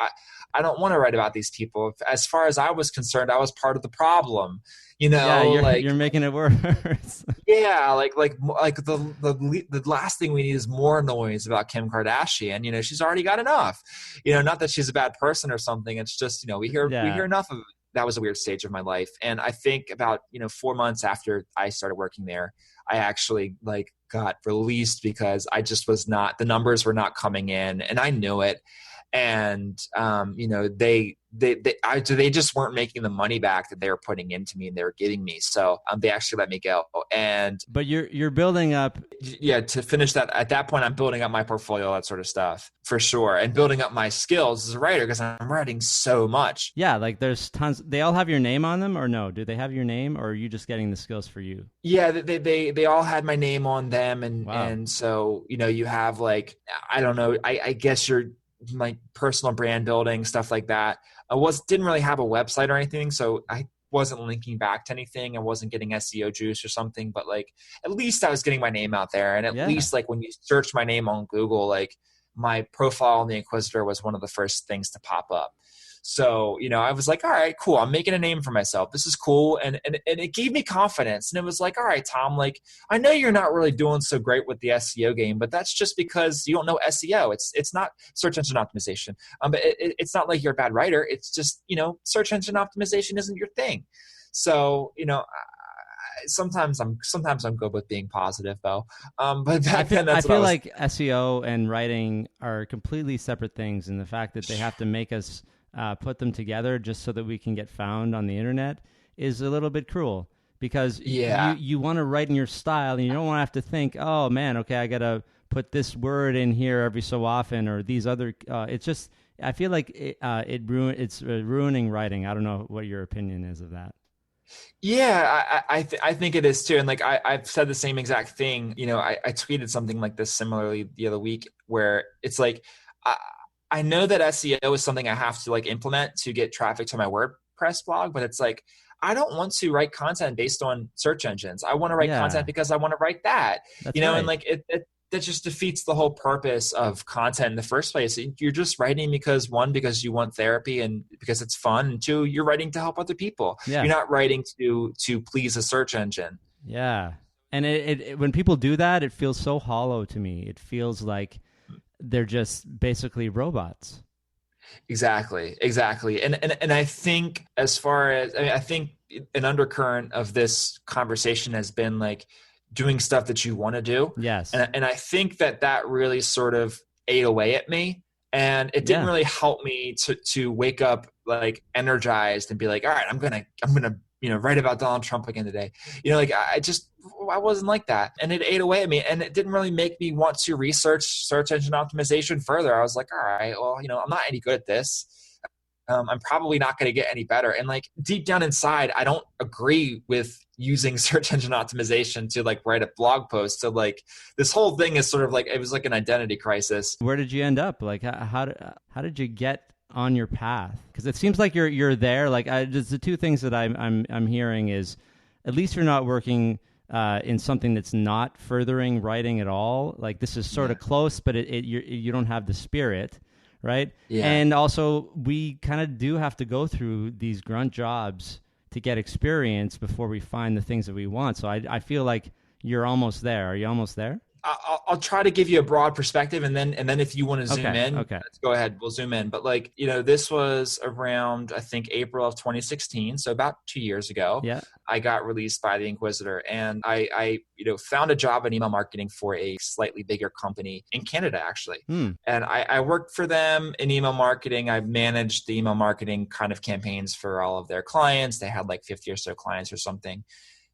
I don't want to write about these people. As far as I was concerned, I was part of the problem. Yeah. You're Like making it worse. yeah, like the last thing we need is more noise about Kim Kardashian. She's already got enough. Not that she's a bad person or something. It's just we hear Yeah. enough of. That was a weird stage of my life, and I think about 4 months after I started working there, I actually like got released because I just was not, the numbers were not coming in, and I knew it. And they just weren't making the money back that they were putting into me and they were giving me. So they actually let me go. And But you're building up. yeah, to finish that, at that point, I'm building up my portfolio, that sort of stuff for sure, and building up my skills as a writer because I'm writing so much. Yeah, like there's tons. They all have your name on them, or no? Do they have your name, or are you just getting the skills for you? Yeah, they all had my name on them, and Wow. and so you have like, I don't know, I guess you're like personal brand building, stuff like that. Didn't really have a website or anything, so I wasn't linking back to anything. I wasn't getting SEO juice or something, but like at least I was getting my name out there, and at Yeah. least like when you search my name on Google, like my profile on the Inquisitor was one of the first things to pop up. So, I was like, all right, cool. I'm making a name for myself. This is cool. And it gave me confidence. And it was like, all right, Tom, like, I know you're not really doing so great with the SEO game, but that's just because you don't know SEO. It's not search engine optimization. But it's not like you're a bad writer. It's just, search engine optimization isn't your thing. So, sometimes I'm good with being positive though. But back then I that's what I feel was. like SEO and writing are completely separate things, and the fact that they have to make us put them together just so that we can get found on the internet is a little bit cruel, because Yeah. you want to write in your style and you don't want to have to think, oh man, okay, I gotta put this word in here every so often, or these other. It's just, I feel like it's ruining writing. I don't know what your opinion is of that. Yeah, I think it is too. And like I've said the same exact thing. I tweeted something like this similarly the other week, where it's like I know that SEO is something I have to like implement to get traffic to my WordPress blog, but it's like I don't want to write content based on search engines. I want to write content because I want to write that. That's right. And like that just defeats the whole purpose of content in the first place. You're just writing because you want therapy and because it's fun, and two, you're writing to help other people. Yeah. You're not writing to please a search engine. Yeah. And it when people do that, it feels so hollow to me. It feels like they're just basically robots. Exactly. And I think as far as, I think an undercurrent of this conversation has been like, doing stuff that you want to do. Yes. And I think that really sort of ate away at me. And it didn't really help me to wake up like energized and be like, all right, I'm gonna write about Donald Trump again today. Like I wasn't like that, and it ate away at me, and it didn't really make me want to research search engine optimization further. I was like, all right, well, I'm not any good at this. I'm probably not going to get any better. And like deep down inside, I don't agree with using search engine optimization to like write a blog post. So like this whole thing is sort of like, it was like an identity crisis. Where did you end up? Like how did you get on your path? Because it seems like you're there. Like just the two things that I'm hearing is, at least you're not working in something that's not furthering writing at all. Like this is sort of close, but you don't have the spirit. Right? Yeah. And also, we kind of do have to go through these grunt jobs to get experience before we find the things that we want. So I feel like you're almost there. Are you almost there? I'll try to give you a broad perspective, and then if you want to zoom in, let's go ahead. We'll zoom in. But like, this was around, I think, April of 2016, so about 2 years ago. Yeah, I got released by the Inquisitor, and I found a job in email marketing for a slightly bigger company in Canada, actually. And I worked for them in email marketing. I managed the email marketing kind of campaigns for all of their clients. They had like 50 or so clients or something.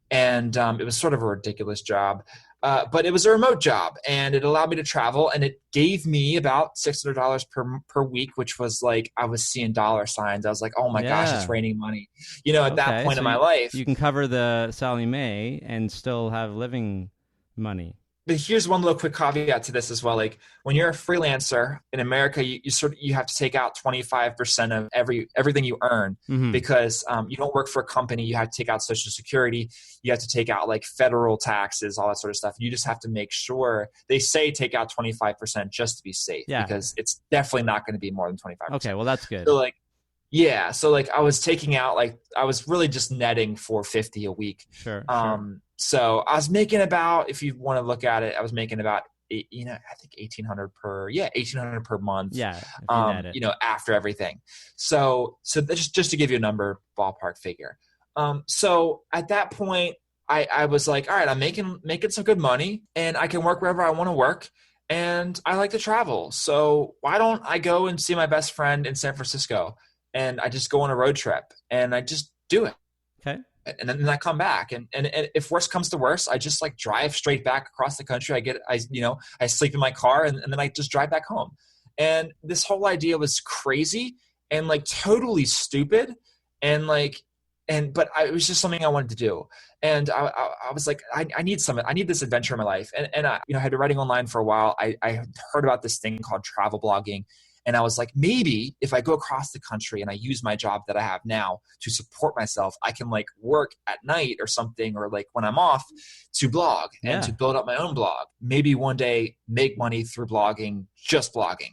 And it was sort of a ridiculous job. But it was a remote job, and it allowed me to travel, and it gave me about $600 per week, which was like, I was seeing dollar signs. I was like, oh my gosh, it's raining money, at that point in my life. You can cover the Sally Mae and still have living money. But here's one little quick caveat to this as well. Like when you're a freelancer in America, you have to take out 25% of everything you earn because you don't work for a company. You have to take out Social Security. You have to take out like federal taxes, all that sort of stuff. You just have to make sure. They say take out 25% just to be safe because it's definitely not going to be more than 25%. Okay, well that's good. So like I was taking out, like I was really just netting $450 a week. Sure. So I was making about, if you want to look at it, I was making about, I think $1,800 per month. Yeah. After everything. So just to give you a number, ballpark figure. So at that point I was like, all right, I'm making some good money, and I can work wherever I want to work. And I like to travel. So why don't I go and see my best friend in San Francisco? And I just go on a road trip, and I just do it. Okay. And then I come back, and if worse comes to worse, I just like drive straight back across the country. I sleep in my car, and then I just drive back home. And this whole idea was crazy and like totally stupid. And but it was just something I wanted to do. And I was like, I need this adventure in my life. And I had been writing online for a while. I heard about this thing called travel blogging. And I was like, maybe if I go across the country and I use my job that I have now to support myself, I can like work at night or something, or like when I'm off, to blog and to build up my own blog. Maybe one day make money through blogging, just blogging.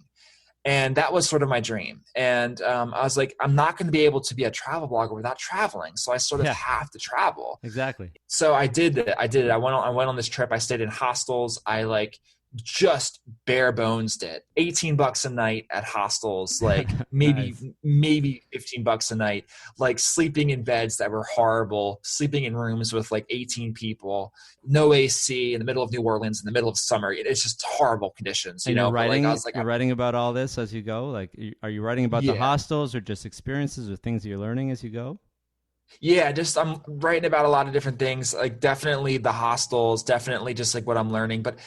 And that was sort of my dream. And I was like, I'm not going to be able to be a travel blogger without traveling. So I sort of have to travel. Exactly. So I did it. I went on this trip. I stayed in hostels. I like just bare bones did $18 a night at hostels, like maybe $15 a night, like sleeping in beds that were horrible, sleeping in rooms with like 18 people, no AC in the middle of New Orleans in the middle of summer. It's just horrible conditions, You're writing, you're writing about all this as you go. Like, are you writing about the hostels, or just experiences or things that you're learning as you go? Yeah, just I'm writing about a lot of different things, like definitely the hostels, definitely just like what I'm learning. But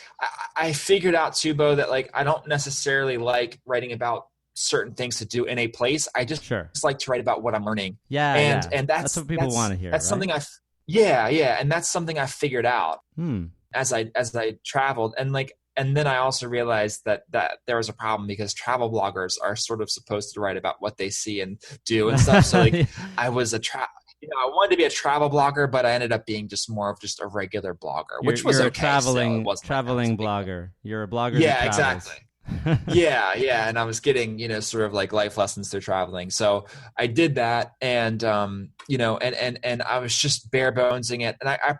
I figured out too, Bo, that like I don't necessarily like writing about certain things to do in a place. I just like to write about what I'm learning. And that's what people want to hear. That's something and that's something I figured out as I traveled. And then I also realized that there was a problem, because travel bloggers are sort of supposed to write about what they see and do and stuff. So like I was I wanted to be a travel blogger, but I ended up being just more of just a regular blogger, which was you're okay. Traveling blogger. You're a blogger. Yeah, exactly. yeah. And I was getting, sort of like life lessons through traveling. So I did that, and, and I was just bare bonesing it. And I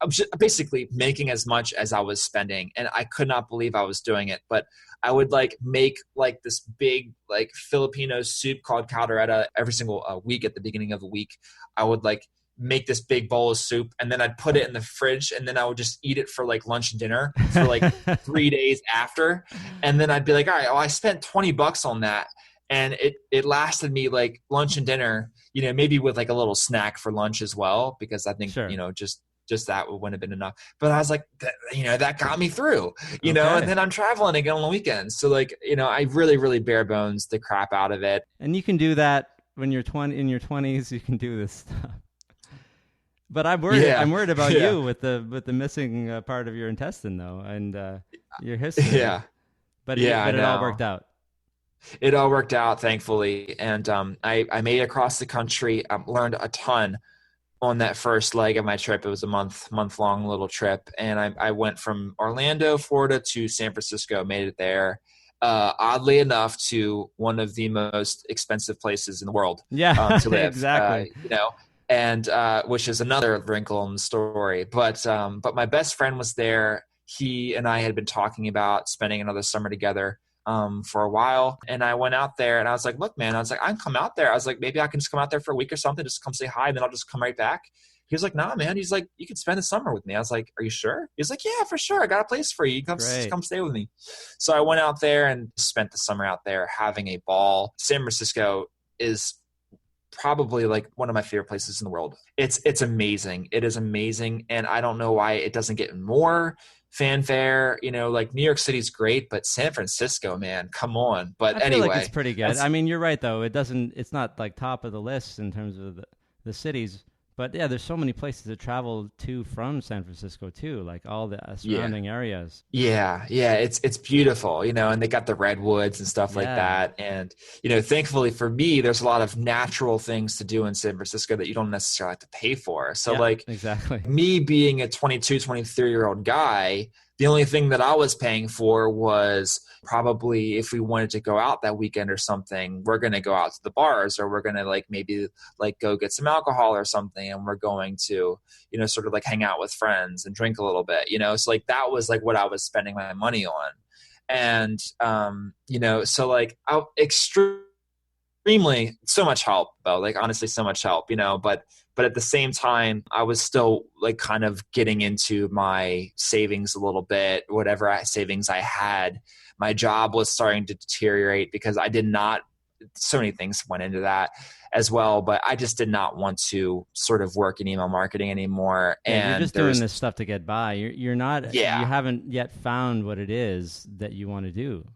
was just basically making as much as I was spending, and I could not believe I was doing it. But I would like make like this big like Filipino soup called caldereta every single week. At the beginning of the week, I would like make this big bowl of soup, and then I'd put it in the fridge, and then I would just eat it for like lunch and dinner for like 3 days after. And then I'd be like, all right, well, I spent $20 on that. And it lasted me like lunch and dinner, maybe with like a little snack for lunch as well, because I think, sure. Just that wouldn't have been enough. But I was like, that got me through, and then I'm traveling again on the weekends. So like, I really, really bare bones the crap out of it. And you can do that when you're in your 20s, you can do this stuff. But I'm worried. Yeah. I'm worried about you with the missing part of your intestine, though, and your history. Yeah. But it all worked out. It all worked out, thankfully, and I made it across the country. Learned a ton on that first leg of my trip. It was a month-long little trip, and I went from Orlando, Florida, to San Francisco. Made it there. Oddly enough, to one of the most expensive places in the world. Yeah, to live. Exactly. And which is another wrinkle in the story. But my best friend was there. He and I had been talking about spending another summer together for a while. And I went out there and I was like, look, man, I can come out there. I was like, maybe I can just come out there for a week or something, just come say hi, and then I'll just come right back. He was like, nah, man. He's like, you can spend the summer with me. I was like, are you sure? He's like, yeah, for sure. I got a place for you. You come stay with me. So I went out there and spent the summer out there having a ball. San Francisco is probably like one of my favorite places in the world. It's amazing. It is amazing. And I don't know why it doesn't get more fanfare. Like New York City's great, but San Francisco, man, come on. But I feel anyway, like it's pretty good. I mean, you're right though. It's not like top of the list in terms of the cities. But yeah, there's so many places to travel to from San Francisco too, like all the surrounding areas. Yeah, it's beautiful, and they got the redwoods and stuff like that. And thankfully for me, there's a lot of natural things to do in San Francisco that you don't necessarily have to pay for. So exactly. Me being a 22, 23-year-old guy, the only thing that I was paying for was probably if we wanted to go out that weekend or something, we're going to go out to the bars, or we're going to maybe go get some alcohol or something. And we're going to, sort of hang out with friends and drink a little bit, so that was what I was spending my money on. And, so extremely so much help though, honestly, so much help, but at the same time, I was still kind of getting into my savings a little bit, whatever savings I had. My job was starting to deteriorate because so many things went into that as well, but I just did not want to sort of work in email marketing anymore. And you're just doing this stuff to get by. You're not, you haven't yet found what it is that you want to do.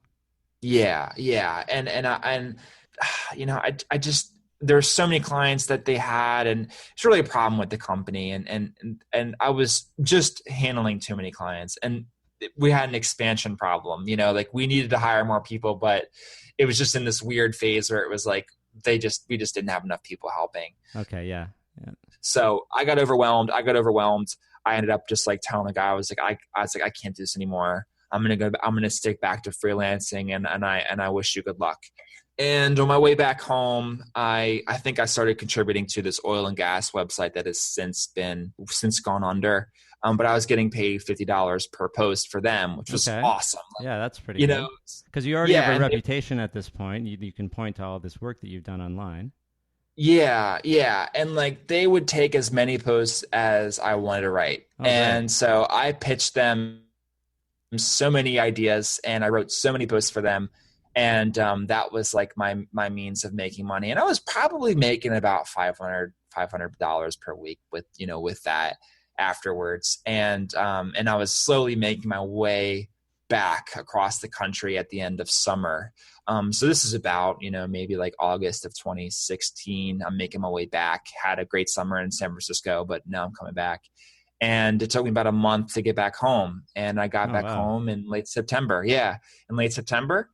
Yeah. And I just, there's so many clients that they had, and it's really a problem with the company. And I was just handling too many clients, and we had an expansion problem, we needed to hire more people, but it was just in this weird phase where it was we just didn't have enough people helping. Okay. Yeah. So I got overwhelmed. I ended up just telling the guy, I was like, I can't do this anymore. I'm going to stick back to freelancing, and I wish you good luck. And on my way back home, I think I started contributing to this oil and gas website that has since gone under. But I was getting paid $50 per post for them, which was awesome. Yeah, that's pretty good. Because you already have a reputation at this point. You can point to all this work that you've done online. Yeah. And they would take as many posts as I wanted to write. And so I pitched them so many ideas, and I wrote so many posts for them. And that was my means of making money. And I was probably making about $500 per week with that afterwards. And I was slowly making my way back across the country at the end of summer. So this is about, maybe August of 2016. I'm making my way back. Had a great summer in San Francisco, but now I'm coming back. And it took me about a month to get back home. And I got back home in late September. Yeah, in late September.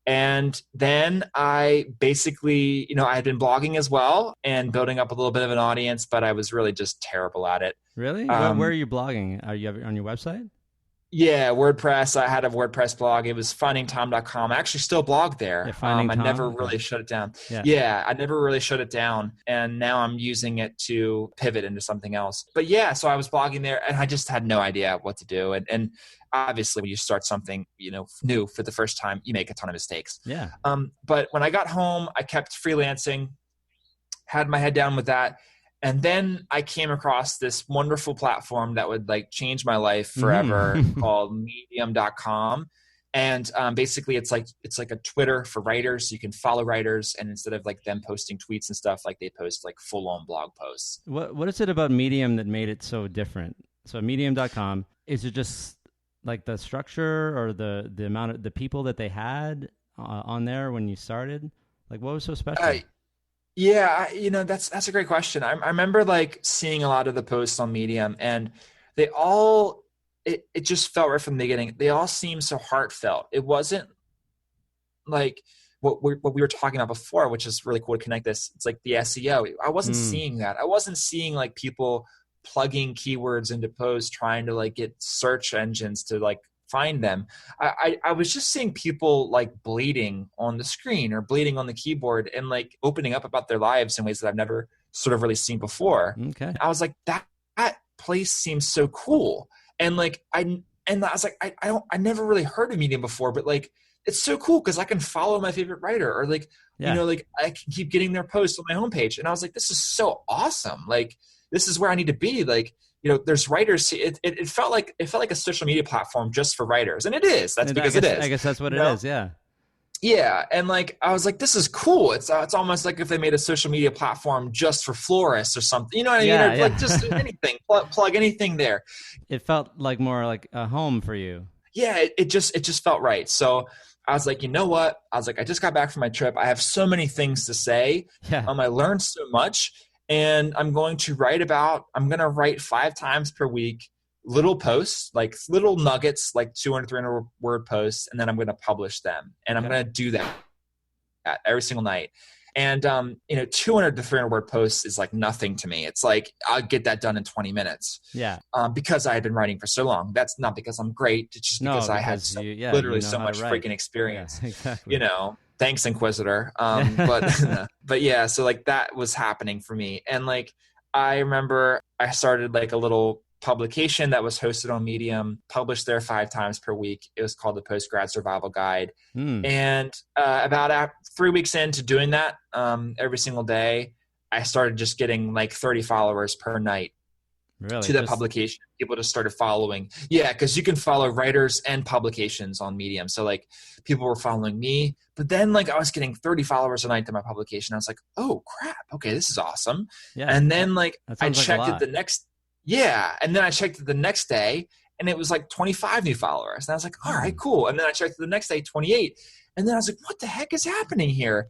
And then I basically, I had been blogging as well and building up a little bit of an audience, but I was really just terrible at it. Really? Where are you blogging? Are you on your website? Yeah, WordPress. I had a WordPress blog. It was findingtom.com. I actually still blog there. I never really shut it down. Yeah, I never really shut it down. And now I'm using it to pivot into something else. But yeah, so I was blogging there, and I just had no idea what to do. And obviously when you start something, new for the first time, you make a ton of mistakes. Yeah. But when I got home, I kept freelancing, had my head down with that. And then I came across this wonderful platform that would like change my life forever Mm-hmm. called medium.com. And basically it's like a Twitter for writers. So you can follow writers, and instead of like them posting tweets and stuff, like they post like full on blog posts. What is it about Medium that made it so different? So medium.com, is it just like the structure or the amount of the people that they had on there when you started? Like what was so special? Yeah, that's a great question. I remember like seeing a lot of the posts on Medium, and they all it just felt right from the beginning. They all seemed so heartfelt. It wasn't like what we were talking about before, which is really cool to connect this. It's like the SEO. I wasn't seeing that. I wasn't seeing like people plugging keywords into posts, trying to like get search engines to like find them. I was just seeing people like bleeding on the screen or bleeding on the keyboard and like opening up about their lives in ways that I've never sort of really seen before. Okay. I was like, that place seems so cool. And like, I was like, I never really heard of Medium before, but like, it's so cool because I can follow my favorite writer, or like, like I can keep getting their posts on my homepage. And I was like, this is so awesome. Like, this is where I need to be. Like, there's writers. It felt like a social media platform just for writers, and it is. That's because it is. I guess that's what it is. Yeah. Yeah, and like I was like, this is cool. It's almost like if they made a social media platform just for florists or something. You know what I mean? Or like just anything, plug anything there. It felt like more like a home for you. Yeah, it just felt right. So I was like, you know what? I was like, I just got back from my trip. I have so many things to say. Yeah. I learned so much. And I'm going to write 5 times per week, little posts, like little nuggets, like 200, 300 word posts. And then I'm going to publish them. And I'm going to do that every single night. And, 200 to 300 word posts is like nothing to me. It's like, I'll get that done in 20 minutes. Yeah. Because I had been writing for so long. That's not because I'm great. It's just because I had so much freaking experience, yeah, exactly. Thanks, Inquisitor. But yeah, so like that was happening for me. And like, I remember I started like a little publication that was hosted on Medium, published there 5 times per week. It was called the Post-Grad Survival Guide. And about 3 weeks into doing that, every single day, I started just getting like 30 followers per night. Really? To that publication. People just started following. Yeah, because you can follow writers and publications on Medium. So like people were following me, but then like I was getting 30 followers a night to my publication. I was like, oh crap, okay, this is awesome. Yeah. And then like I checked it the next day, and it was like 25 new followers. And I was like, all right, cool. And then I checked it the next day, 28. And then I was like, what the heck is happening here?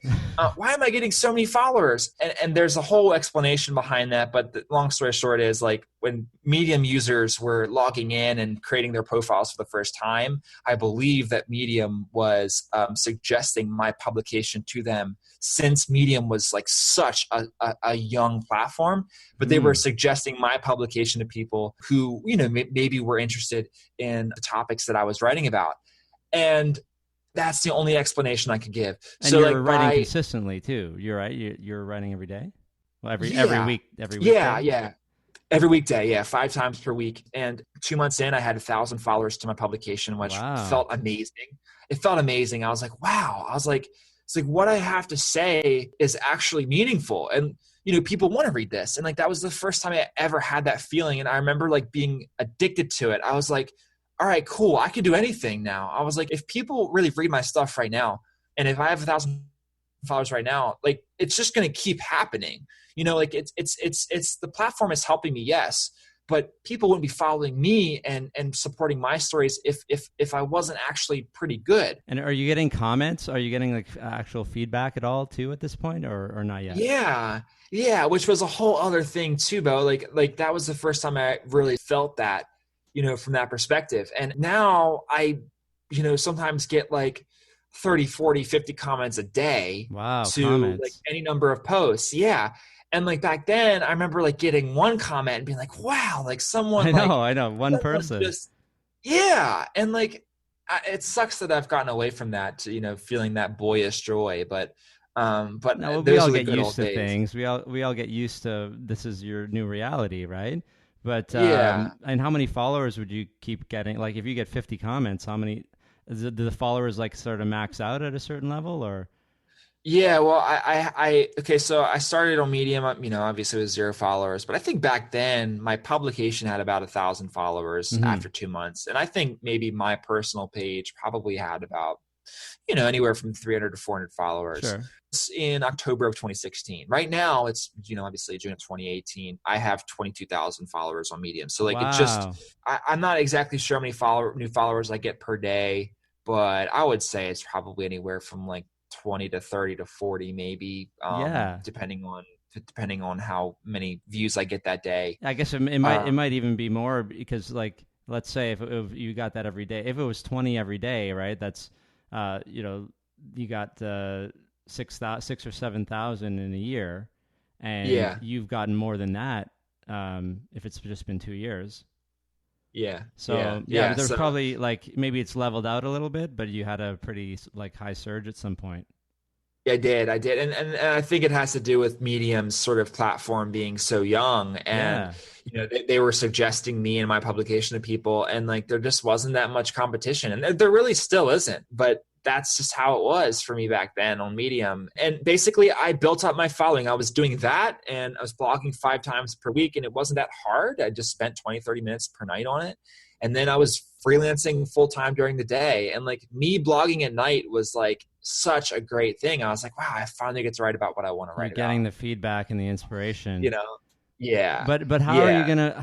Why am I getting so many followers? And there's a whole explanation behind that. But the long story short is like when Medium users were logging in and creating their profiles for the first time, I believe that Medium was suggesting my publication to them, since Medium was like such a young platform. But they were suggesting my publication to people who, maybe were interested in the topics that I was writing about. And that's the only explanation I could give. And so you're writing consistently too. You're right. You're writing every day. Well, every week. Yeah. Every weekday. Yeah. 5 times per week. And 2 months in, I had 1,000 followers to my publication, which felt amazing. It felt amazing. I was like, wow. It's like what I have to say is actually meaningful. And, people want to read this. And like, that was the first time I ever had that feeling. And I remember like being addicted to it. I was like, all right, cool. I can do anything now. I was like, if people really read my stuff right now, and if I have 1,000 followers right now, like it's just going to keep happening. Like it's the platform is helping me, yes, but people wouldn't be following me and supporting my stories if I wasn't actually pretty good. And are you getting comments? Are you getting like actual feedback at all too at this point, or not yet? Yeah, which was a whole other thing too, Bo. Like that was the first time I really felt that. From that perspective. And now I, sometimes get like 30, 40, 50 comments a day comments. Like any number of posts. Yeah. And like back then I remember like getting one comment and being like, wow, like someone, I know. One person. And like, it sucks that I've gotten away from that to, feeling that boyish joy, but no, we all get used to things. We all get used to, this is your new reality, right? But and how many followers would you keep getting? Like if you get 50 comments, how many do the followers like sort of max out at a certain level, or? Yeah, well, okay, so I started on Medium, obviously with 0 followers, but I think back then my publication had about 1,000 followers Mm-hmm. after 2 months. And I think maybe my personal page probably had about, anywhere from 300 to 400 followers. Sure. It's in October of 2016. Right now it's, obviously June of 2018. I have 22,000 followers on Medium. So like, Wow. I'm not exactly sure how many new followers I get per day, but I would say it's probably anywhere from like 20 to 30 to 40, maybe, Yeah. depending on how many views I get that day. I guess it might even be more because, like, let's say if you got that every day, if it was 20 every day, right? That's you got 6 or 7,000 in a year, and you've gotten more than that if it's just been 2 years. Yeah. So there's probably like maybe it's leveled out a little bit, but you had a pretty like high surge at some point. I did. And I think it has to do with Medium's sort of platform being so young. And, they were suggesting me and my publication to people, and like, there just wasn't that much competition, and there really still isn't, but that's just how it was for me back then on Medium. And basically I built up my following. I was doing that, and I was blogging 5 times per week, and it wasn't that hard. I just spent 20, 30 minutes per night on it. And then I was freelancing full time during the day. And like, me blogging at night was like such a great thing. I was like, wow, I finally get to write about what I want to write about. You're getting the feedback and the inspiration. Yeah. But how are you gonna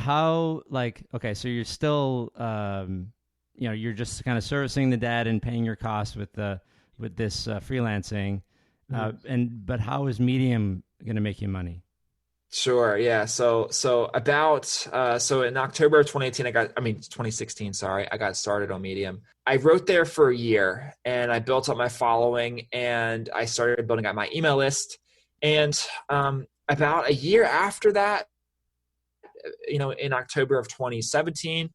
okay, so you're still you're just kind of servicing the debt and paying your costs with this freelancing. But how is Medium gonna make you money? Sure. Yeah. So in October of 2016, sorry, I got started on Medium. I wrote there for a year, and I built up my following, and I started building out my email list. And about a year after that, in October of 2017,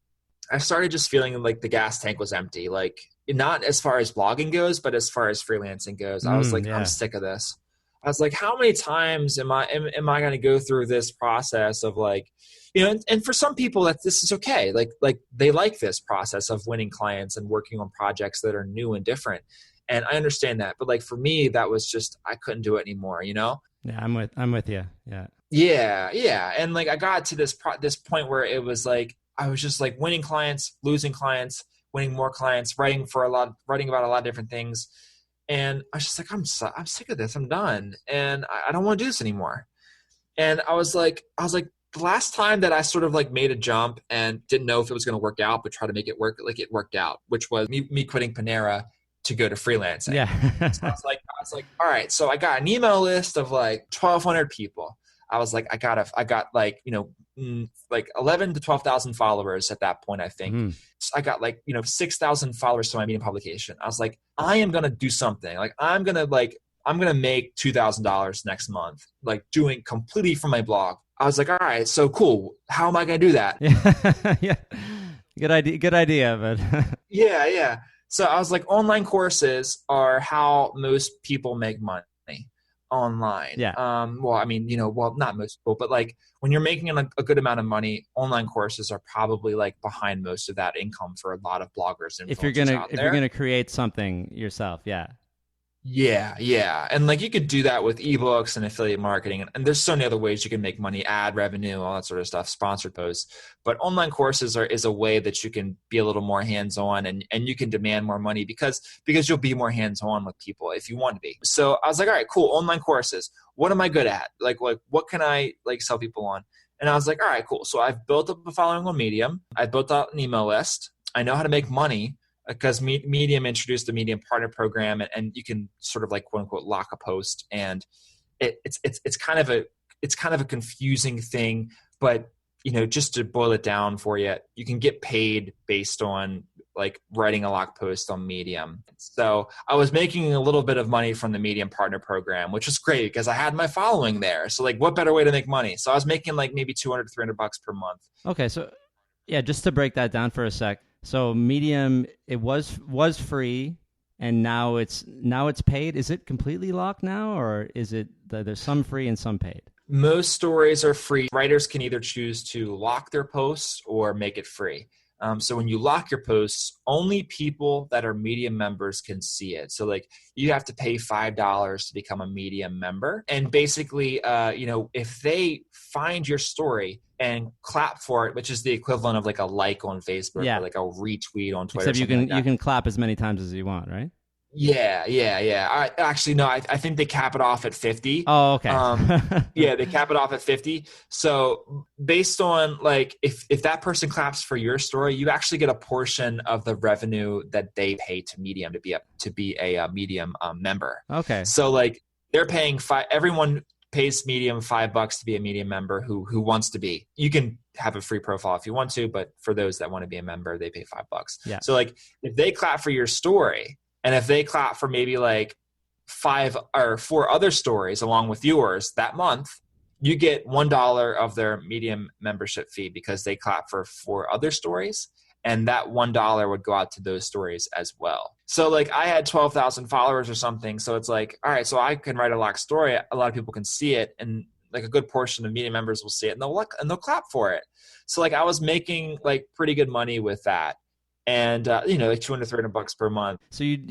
I started just feeling like the gas tank was empty. Like, not as far as blogging goes, but as far as freelancing goes. I was like, I'm sick of this. I was like, how many times am I going to go through this process of like, and for some people this is okay. Like they like this process of winning clients and working on projects that are new and different. And I understand that. But like, for me, that was just, I couldn't do it anymore, Yeah, I'm with you. Yeah. Yeah. And like, I got to this point where it was like, I was just like winning clients, losing clients, winning more clients, writing about a lot of different things. And I was just like, I'm sick of this. I'm done. And I don't want to do this anymore. And I was like, the last time that I sort of like made a jump and didn't know if it was going to work out, but try to make it work, like it worked out, which was me quitting Panera to go to freelancing. Yeah. So I was like, all right. So I got an email list of like 1,200 people. I was like, I got like, like 11 to 12,000 followers at that point, I think. So I got like, 6,000 followers to my Medium publication. I was like, I am going to do something. Like, I'm going to make $2,000 next month, like doing completely from my blog. I was like, all right, so cool. How am I going to do that? Yeah. Good idea. But yeah. So I was like, online courses are how most people make money online. Yeah. Well, not most people, but like when you're making a good amount of money, online courses are probably like behind most of that income for a lot of bloggers and if you're gonna create something yourself. Yeah. And like, you could do that with ebooks and affiliate marketing. And there's so many other ways you can make money, ad revenue, all that sort of stuff, sponsored posts. But online courses is a way that you can be a little more hands-on, and you can demand more money because you'll be more hands-on with people if you want to be. So I was like, all right, cool. Online courses. What am I good at? Like what can I like sell people on? And I was like, all right, cool. So I've built up a following on Medium. I built out an email list. I know how to make money, because Medium introduced the Medium Partner Program, and you can sort of like quote unquote lock a post, and it's kind of a confusing thing, but just to boil it down for you, you can get paid based on like writing a lock post on Medium. So I was making a little bit of money from the Medium Partner Program, which was great because I had my following there. So like, what better way to make money? So I was making like maybe $200 to $300 per month. Okay, so yeah, just to break that down for a sec. So Medium, it was free, and now it's paid. Is it completely locked now, or is it there's some free and some paid? Most stories are free. Writers can either choose to lock their posts or make it free. So when you lock your posts, only people that are Medium members can see it. So like you have to pay $5 to become a Medium member. And basically, if they find your story and clap for it, which is the equivalent of like a like on Facebook or like a retweet on Twitter. Except you can clap as many times as you want, right? Yeah. I think they cap it off at 50. Oh, okay. Yeah, they cap it off at 50. So based on like, if that person claps for your story, you actually get a portion of the revenue that they pay to Medium to be a Medium member. Okay. So like they're paying everyone pays Medium $5 to be a Medium member who wants to be. You can have a free profile if you want to, but for those that want to be a member, they pay $5. Yeah. So like if they clap for your story, and if they clap for maybe like 5 or 4 other stories along with yours that month, you get $1 of their Medium membership fee because they clap for 4 other stories. And that $1 would go out to those stories as well. So like I had 12,000 followers or something. So it's like, all right, so I can write a lock story. A lot of people can see it. And like a good portion of Medium members will see it and they'll clap for it. So like I was making like pretty good money with that. And, like $200, $300 per month.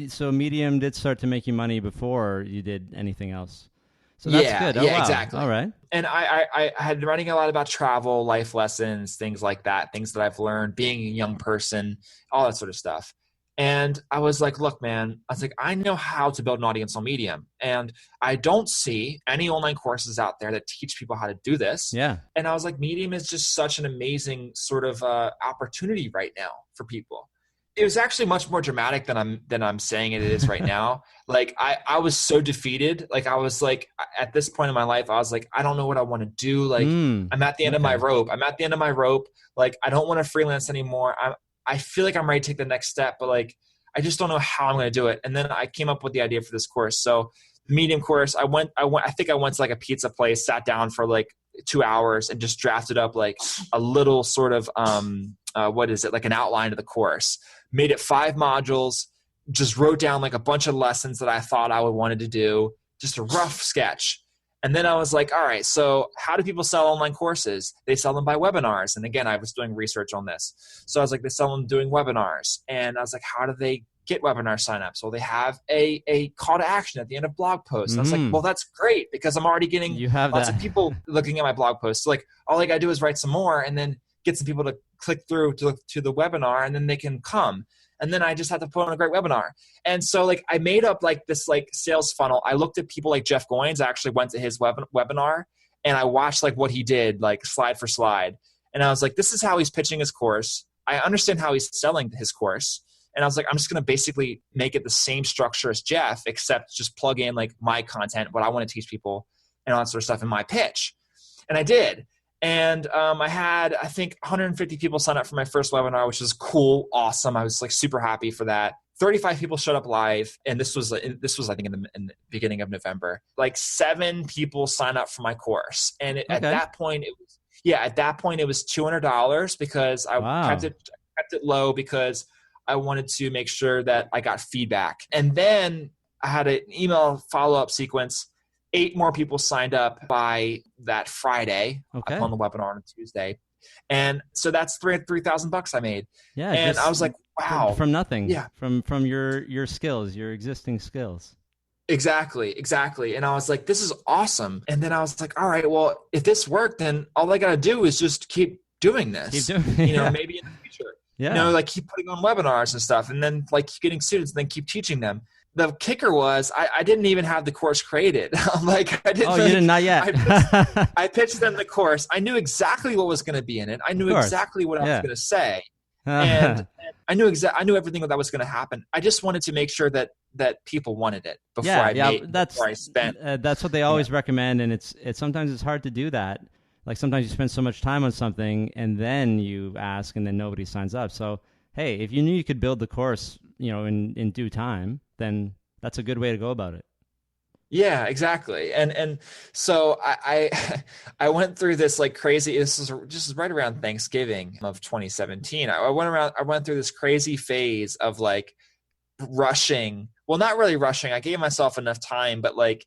So Medium did start to make you money before you did anything else. So that's good. Oh, wow. Exactly. All right. And I had been writing a lot about travel, life lessons, things like that, things that I've learned, being a young person, all that sort of stuff. And I was like, look, man, I know how to build an audience on Medium. And I don't see any online courses out there that teach people how to do this. Yeah. And I was like, Medium is just such an amazing sort of opportunity right now for people. It was actually much more dramatic than I'm saying it is right now. Like I was so defeated. Like I was like, at this point in my life, I was like, I don't know what I want to do. Like I'm at the end of my rope. Like I don't want to freelance anymore. I feel like I'm ready to take the next step, but like, I just don't know how I'm going to do it. And then I came up with the idea for this course. So the Medium course, I think I went to like a pizza place, sat down for like 2 hours and just drafted up like a little sort of, like an outline of the course, made it 5 modules, just wrote down like a bunch of lessons that I thought I would wanted to do, just a rough sketch. And then I was like, all right, so how do people sell online courses? They sell them by webinars. And again, I was doing research on this. So I was like, they sell them doing webinars. And I was like, how do they get webinar signups? Well, they have a call to action at the end of blog posts. And I was like, well, that's great because I'm already getting lots of people looking at my blog posts. So like all I got to do is write some more and then get some people to click through to the webinar and then they can come. And then I just had to put on a great webinar. And so like I made up like this like sales funnel. I looked at people like Jeff Goins. I actually went to his webinar and I watched like what he did, like slide for slide. And I was like, this is how he's pitching his course. I understand how he's selling his course. And I was like, I'm just going to basically make it the same structure as Jeff, except just plug in like my content, what I want to teach people and all that sort of stuff in my pitch. And I did. And I had, I think, 150 people sign up for my first webinar, which was cool, awesome. I was like super happy for that. 35 people showed up live, and this was I think in the beginning of November. Like 7 people signed up for my course, and at that point it was $200 because I kept it low because I wanted to make sure that I got feedback. And then I had an email follow-up sequence. 8 more people signed up by that Friday. Okay. I put on the webinar on Tuesday. And so that's $3,000 I made. Yeah. And I was like, wow. From nothing. Yeah. From your skills, your existing skills. Exactly. And I was like, this is awesome. And then I was like, all right, well, if this worked, then all I got to do is just keep doing this. Maybe in the future. Yeah. Like keep putting on webinars and stuff and then like keep getting students and then keep teaching them. The kicker was I didn't even have the course created. Like I didn't. Oh, you did not yet. I pitched them the course. I knew exactly what was going to be in it. I knew exactly what I was going to say, and I knew everything that was going to happen. I just wanted to make sure that people wanted it before I spent. That's what they always recommend, and it's sometimes it's hard to do that. Like sometimes you spend so much time on something, and then you ask, and then nobody signs up. So hey, if you knew you could build the course, in due time, then that's a good way to go about it. Yeah, exactly. And so I went through this like crazy, this is just right around Thanksgiving of 2017. I went through this crazy phase of like rushing. Well, not really rushing. I gave myself enough time, but like,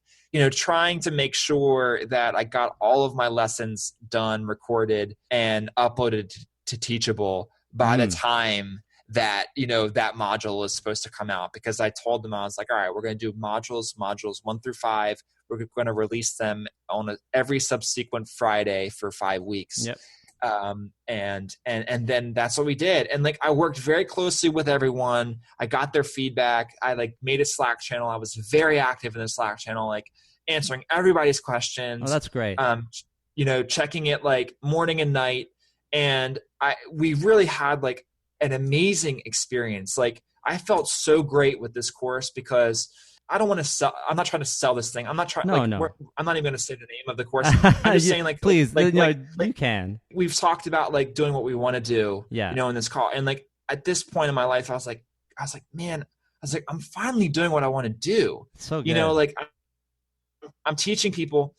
trying to make sure that I got all of my lessons done, recorded, and uploaded to Teachable by the time that, that module is supposed to come out, because I told them, I was like, all right, we're going to do modules 1 through 5. We're going to release them on every subsequent Friday for 5 weeks. Yep. And then that's what we did. And like, I worked very closely with everyone. I got their feedback. I like made a Slack channel. I was very active in the Slack channel, like answering everybody's questions. Oh, that's great. Checking it like morning and night. And we really had like an amazing experience. Like, I felt so great with this course because I don't want to sell. I'm not trying to sell this thing. I'm not trying. I'm not even going to say the name of the course. I'm just saying, like, please, you can. We've talked about like doing what we want to do, in this call. And like at this point in my life, I was like, man, I'm finally doing what I want to do. So good. Like I'm teaching people.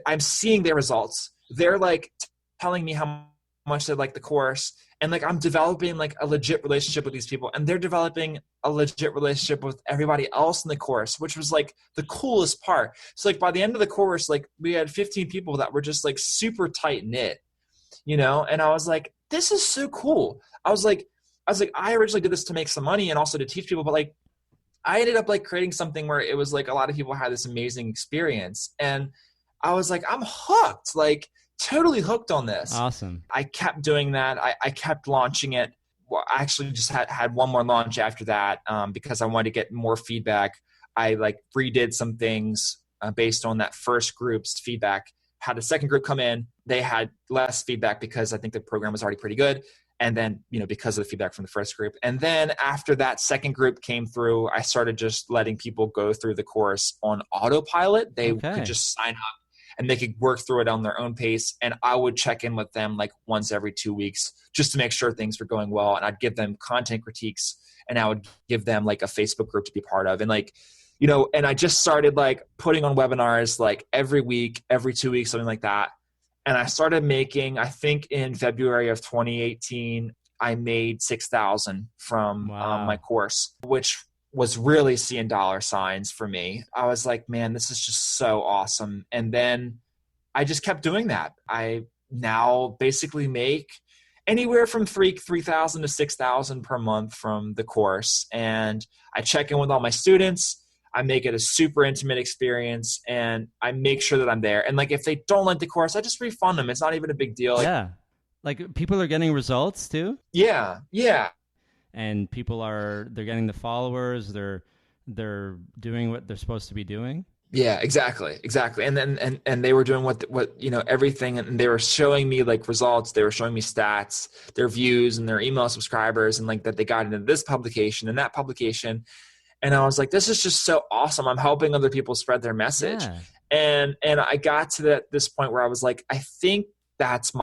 I'm seeing their results. They're like telling me how much they like the course. And like, I'm developing like a legit relationship with these people, and they're developing a legit relationship with everybody else in the course, which was like the coolest part. So like by the end of the course, like we had 15 people that were just like super tight knit, and I was like, this is so cool. I was like, I originally did this to make some money and also to teach people, but like I ended up like creating something where it was like a lot of people had this amazing experience, and I was like, I'm hooked. Like, totally hooked on this. Awesome. I kept doing that. I kept launching it. Well, I actually just had one more launch after that because I wanted to get more feedback. I like redid some things based on that first group's feedback. Had a second group come in. They had less feedback because I think the program was already pretty good. And then, because of the feedback from the first group. And then after that second group came through, I started just letting people go through the course on autopilot. They could just sign up and they could work through it on their own pace. And I would check in with them like once every 2 weeks just to make sure things were going well. And I'd give them content critiques, and I would give them like a Facebook group to be part of. And like, and I just started like putting on webinars like every week, every 2 weeks, something like that. And I started making, I think in February of 2018, I made $6,000 from my course, which was really seeing dollar signs for me. I was like, man, this is just so awesome. And then I just kept doing that. I now basically make anywhere from $3,000 to $6,000 per month from the course. And I check in with all my students. I make it a super intimate experience, and I make sure that I'm there. And like, if they don't like the course, I just refund them. It's not even a big deal. Yeah. Like people are getting results too. Yeah. Yeah. And they're getting the followers, they're doing what they're supposed to be doing. Yeah, exactly. And then and they were doing what everything, and they were showing me like results, they were showing me stats, their views and their email subscribers, and like that they got into this publication and that publication. And I was like, this is just so awesome. I'm helping other people spread their message. Yeah. And I got to this point where I was like, I think that's my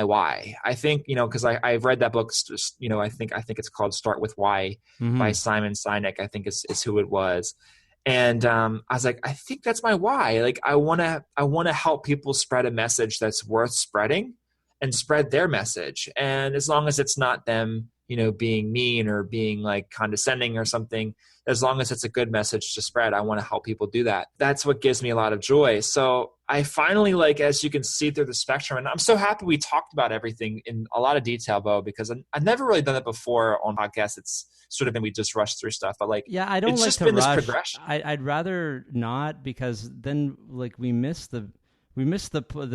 why. I think, because I've read that book, I think it's called Start With Why by Simon Sinek, I think is who it was. And I was like, I think that's my why. Like, I want to help people spread a message that's worth spreading and spread their message. And as long as it's not them, being mean or being like condescending or something, as long as it's a good message to spread, I want to help people do that. That's what gives me a lot of joy. So I finally, like, as you can see through the spectrum, and I'm so happy we talked about everything in a lot of detail, Bo, because I've never really done it before on podcasts. It's sort of been, we just rush through stuff, but like, yeah, I don't it's like just to been rush. This progression. I'd rather not, because then like we miss the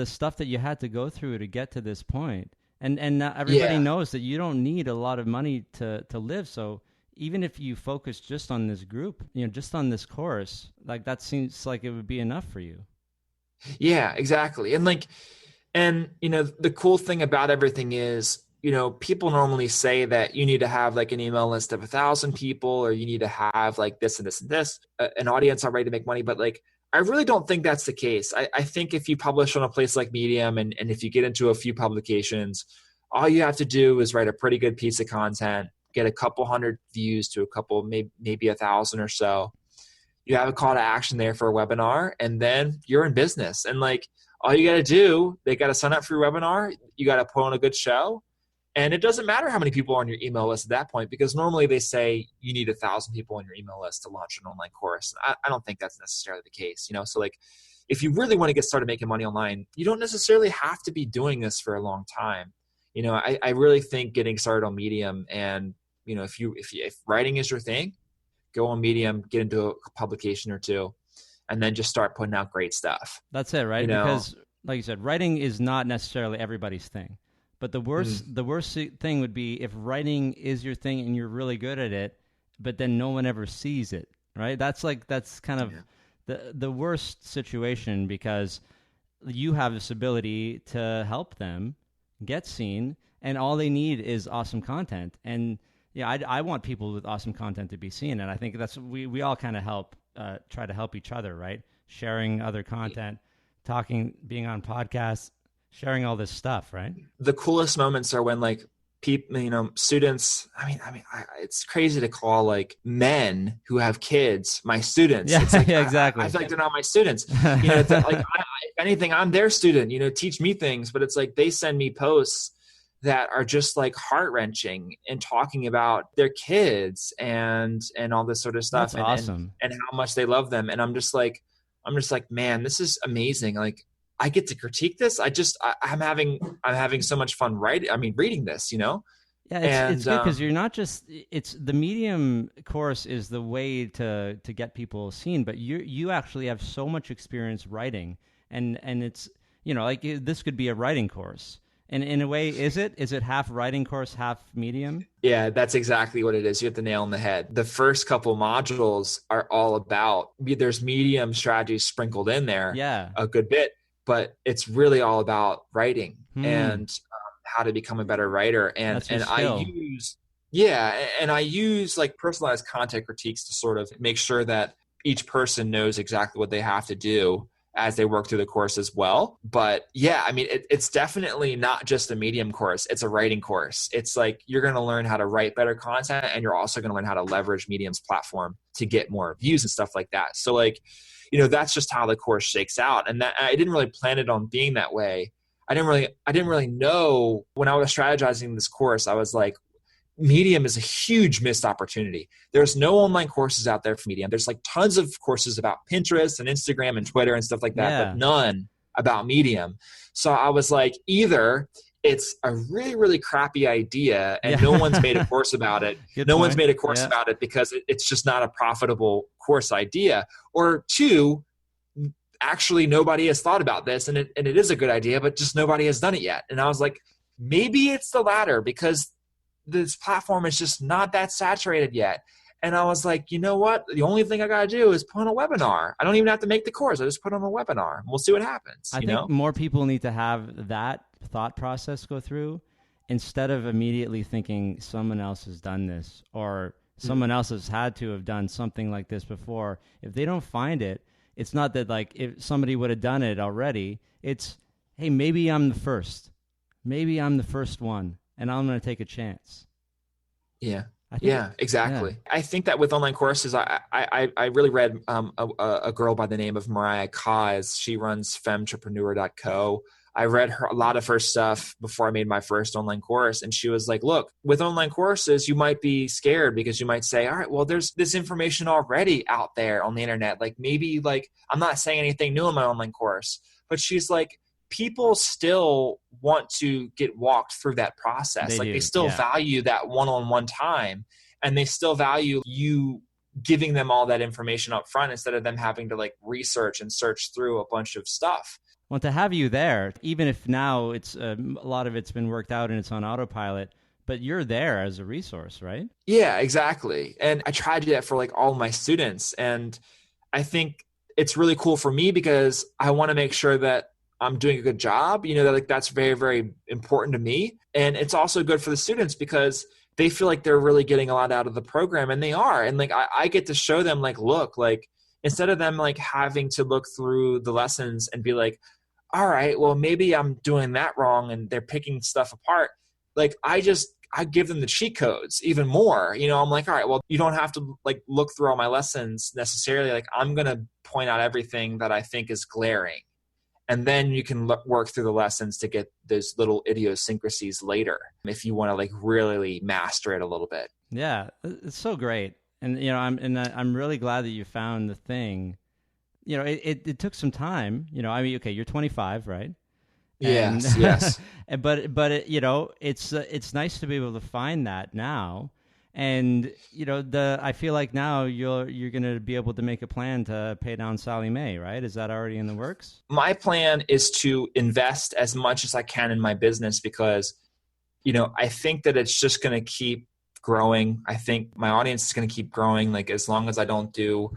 stuff that you had to go through to get to this point. And everybody knows that you don't need a lot of money to live. So even if you focus just on this group, just on this course, like that seems like it would be enough for you. Yeah, exactly. And like, the cool thing about everything is, people normally say that you need to have like an email list of 1,000 people, or you need to have like this and this and this, an audience already to make money. But like, I really don't think that's the case. I think if you publish on a place like Medium, and if you get into a few publications, all you have to do is write a pretty good piece of content, get a couple hundred views to a couple, maybe 1,000 or so. You have a call to action there for a webinar, and then you're in business. And like, all you got to do, they got to sign up for your webinar. You got to put on a good show. And it doesn't matter how many people are on your email list at that point, because normally they say you need 1,000 people on your email list to launch an online course. I don't think that's necessarily the case, So like, if you really want to get started making money online, you don't necessarily have to be doing this for a long time. I really think getting started on Medium, and if writing is your thing, go on Medium, get into a publication or two, and then just start putting out great stuff. That's it, right? Because like you said, writing is not necessarily everybody's thing. But the worst thing would be if writing is your thing and you're really good at it, but then no one ever sees it, right? That's kind of the worst situation, because you have this ability to help them get seen, and all they need is awesome content. And I want people with awesome content to be seen, and I think that's we all kind of try to help each other, right? Sharing other content, talking, being on podcasts, sharing all this stuff, right? The coolest moments are when like people, students. I mean, it's crazy to call like men who have kids my students. Yeah, it's like, exactly. I feel like they're not my students. It's like if anything, I'm their student. Teach me things. But it's like they send me posts that are just like heart wrenching and talking about their kids and all this sort of stuff. That's awesome. And how much they love them. And I'm just like, man, this is amazing. Like, I get to critique this. I'm having so much fun reading this, Yeah, it's good because you're not just, it's the Medium course is the way to get people seen, but you actually have so much experience writing, and it's, like this could be a writing course. And in a way, is it half writing course, half Medium? Yeah, that's exactly what it is. You hit the nail on the head. The first couple modules are all about, there's Medium strategies sprinkled in there, a good bit, but it's really all about writing and how to become a better writer. And I use like personalized content critiques to sort of make sure that each person knows exactly what they have to do as they work through the course as well. But yeah, I mean, it's definitely not just a Medium course. It's a writing course. It's like, you're going to learn how to write better content, and you're also going to learn how to leverage Medium's platform to get more views and stuff like that. So like, that's just how the course shakes out. And that I didn't really plan it on being that way. I didn't really know when I was strategizing this course. I was like, Medium is a huge missed opportunity. There's no online courses out there for Medium. There's like tons of courses about Pinterest and Instagram and Twitter and stuff like that, but none about Medium. So I was like, either it's a really, really crappy idea and no one's made a course about it. One's made a course about it because it's just not a profitable course idea. Or two, actually nobody has thought about this and it is a good idea, but just nobody has done it yet. And I was like, maybe it's the latter, because this platform is just not that saturated yet. And I was like, you know what? The only thing I got to do is put on a webinar. I don't even have to make the course. I just put on a webinar. We'll see what happens. I think more people need to have that thought process go through, instead of immediately thinking someone else has done this or someone else has had to have done something like this before. If they don't find it, it's not that like if somebody would have done it already. It's, hey, maybe I'm the first. Maybe I'm the first one, and I'm going to take a chance. Yeah. Yeah, exactly. Yeah. I think that with online courses, I really read a girl by the name of Mariah Kaz. She runs femtrepreneur.co. I read a lot of her stuff before I made my first online course. And she was like, look, with online courses, you might be scared because you might say, all right, well, there's this information already out there on the internet. Like maybe like I'm not saying anything new in my online course, but she's like, people still want to get walked through that process. They still value that one-on-one time, and they still value you giving them all that information up front instead of them having to like research and search through a bunch of stuff. Well, to have you there, even if now it's a lot of it's been worked out and it's on autopilot, but you're there as a resource, right? Yeah, exactly. And I try to do that for like all my students. And I think it's really cool for me because I want to make sure that I'm doing a good job, that like that's very, very important to me. And it's also good for the students because they feel like they're really getting a lot out of the program, and they are. And like, I get to show them like, look, like instead of them like having to look through the lessons and be like, all right, well, maybe I'm doing that wrong and they're picking stuff apart. Like I give them the cheat codes even more, I'm like, all right, well, you don't have to like look through all my lessons necessarily. Like I'm going to point out everything that I think is glaring. And then you can work through the lessons to get those little idiosyncrasies later if you want to like really master it a little bit. Yeah, it's so great. And I'm really glad that you found the thing. It took some time. Okay, you're 25, right? And, yes. but it, you know, it's nice to be able to find that now. And, you know, I feel like now you're going to be able to make a plan to pay down Sally Mae, right? Is that already in the works? My plan is to invest as much as I can in my business because, you know, I think that it's just going to keep growing. I think my audience is going to keep growing. Like as long as I don't do,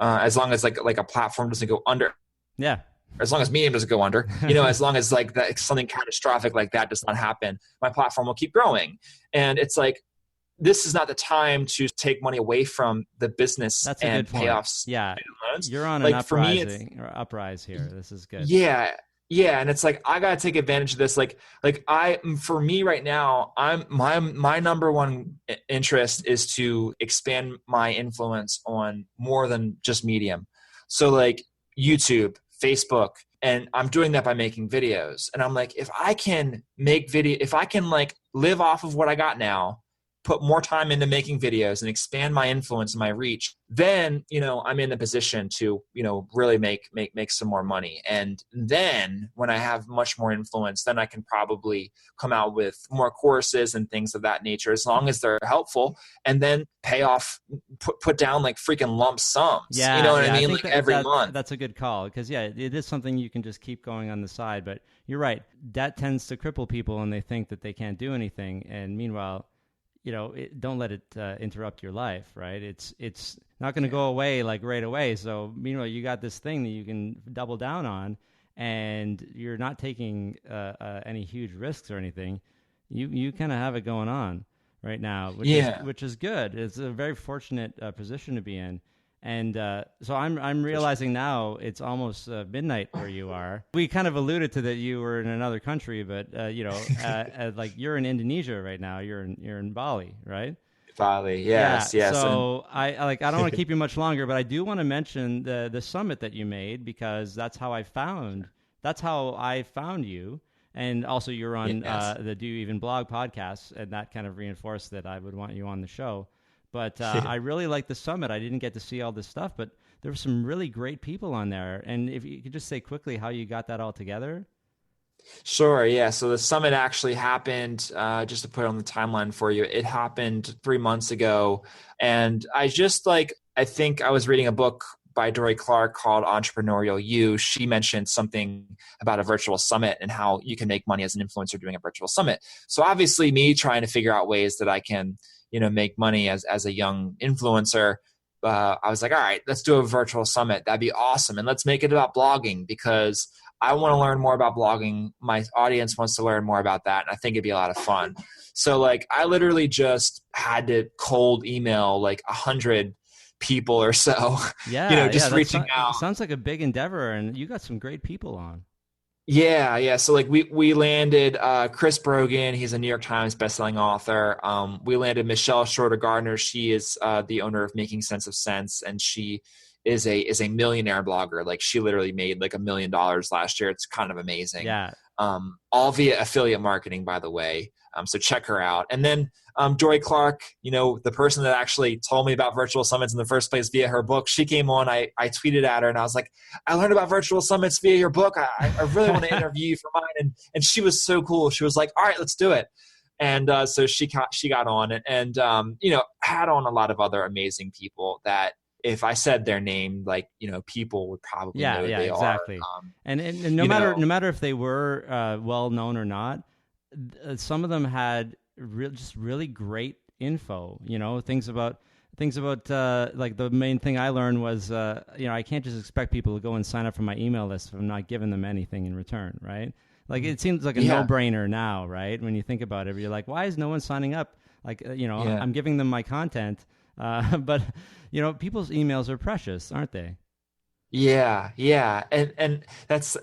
as long as like a platform doesn't go under. Yeah. As long as Medium doesn't go under, you know, as long as like that something catastrophic like that does not happen, my platform will keep growing. And it's like, this is not the time to take money away from the business and payoffs. Yeah. Loans. You're on like an uprise here. This is good. Yeah. Yeah. And it's like, I got to take advantage of this. For me right now, my number one interest is to expand my influence on more than just Medium. So like YouTube, Facebook, and I'm doing that by making videos. And I'm like, if I can like live off of what I got now, put more time into making videos and expand my influence and my reach, then, you know, I'm in a position to, you know, really make some more money. And then when I have much more influence, then I can probably come out with more courses and things of that nature, as long as they're helpful, and then pay off, put down like freaking lump sums. Yeah, you know what I mean? Like every month. That's a good call. Because yeah, it is something you can just keep going on the side, but you're right. Debt tends to cripple people and they think that they can't do anything. And meanwhile, you know, don't let it interrupt your life, right? It's not going to go away like right away. So, meanwhile, you got this thing that you can double down on, and you're not taking any huge risks or anything. You kind of have it going on right now, which is good. It's a very fortunate position to be in. And so I'm realizing now it's almost midnight where you are. We kind of alluded to that you were in another country, but you know, like you're in Indonesia right now. You're in Bali, right? Bali, yes. So I don't want to keep you much longer, but I do want to mention the summit that you made, because that's how I found you. And also you're on the Do You Even Blog podcast, and that kind of reinforced that I would want you on the show. But I really like the summit. I didn't get to see all this stuff, but there were some really great people on there. And if you could just say quickly how you got that all together. Sure. Yeah. So the summit actually happened, just to put it on the timeline for you, it happened 3 months ago. And I think I was reading a book by Dory Clark called Entrepreneurial You. She mentioned something about a virtual summit and how you can make money as an influencer doing a virtual summit. So obviously me trying to figure out ways that I can, you know, make money as a young influencer, I was like, all right, let's do a virtual summit. That'd be awesome. And let's make it about blogging, because I want to learn more about blogging. My audience wants to learn more about that. And I think it'd be a lot of fun. So like, I literally just had to cold email like 100 people or so, yeah, you know, just reaching out. Sounds like a big endeavor, and you got some great people on. Yeah. So like we landed Chris Brogan. He's a New York Times bestselling author. We landed Michelle Shorter Gardner. She is the owner of Making Sense of Sense, and she is a millionaire blogger. Like she literally made like $1 million last year. It's kind of amazing. Yeah. All via affiliate marketing, by the way. So check her out. And then Dory Clark, you know, the person that actually told me about virtual summits in the first place via her book, she came on. I tweeted at her and I was like, I learned about virtual summits via your book. I really want to interview you for mine. And she was so cool. She was like, all right, let's do it. And so she got on and you know, had on a lot of other amazing people that if I said their name, like, you know, people would probably know who they exactly. are. And no matter if they were well known or not, some of them had just really great info. You know, things about like the main thing I learned was you know, I can't just expect people to go and sign up for my email list if I'm not giving them anything in return, right? Like it seems like a no-brainer now, right? When you think about it, you're like, why is no one signing up? Like you know, I'm giving them my content, but you know, people's emails are precious, aren't they? Yeah, and that's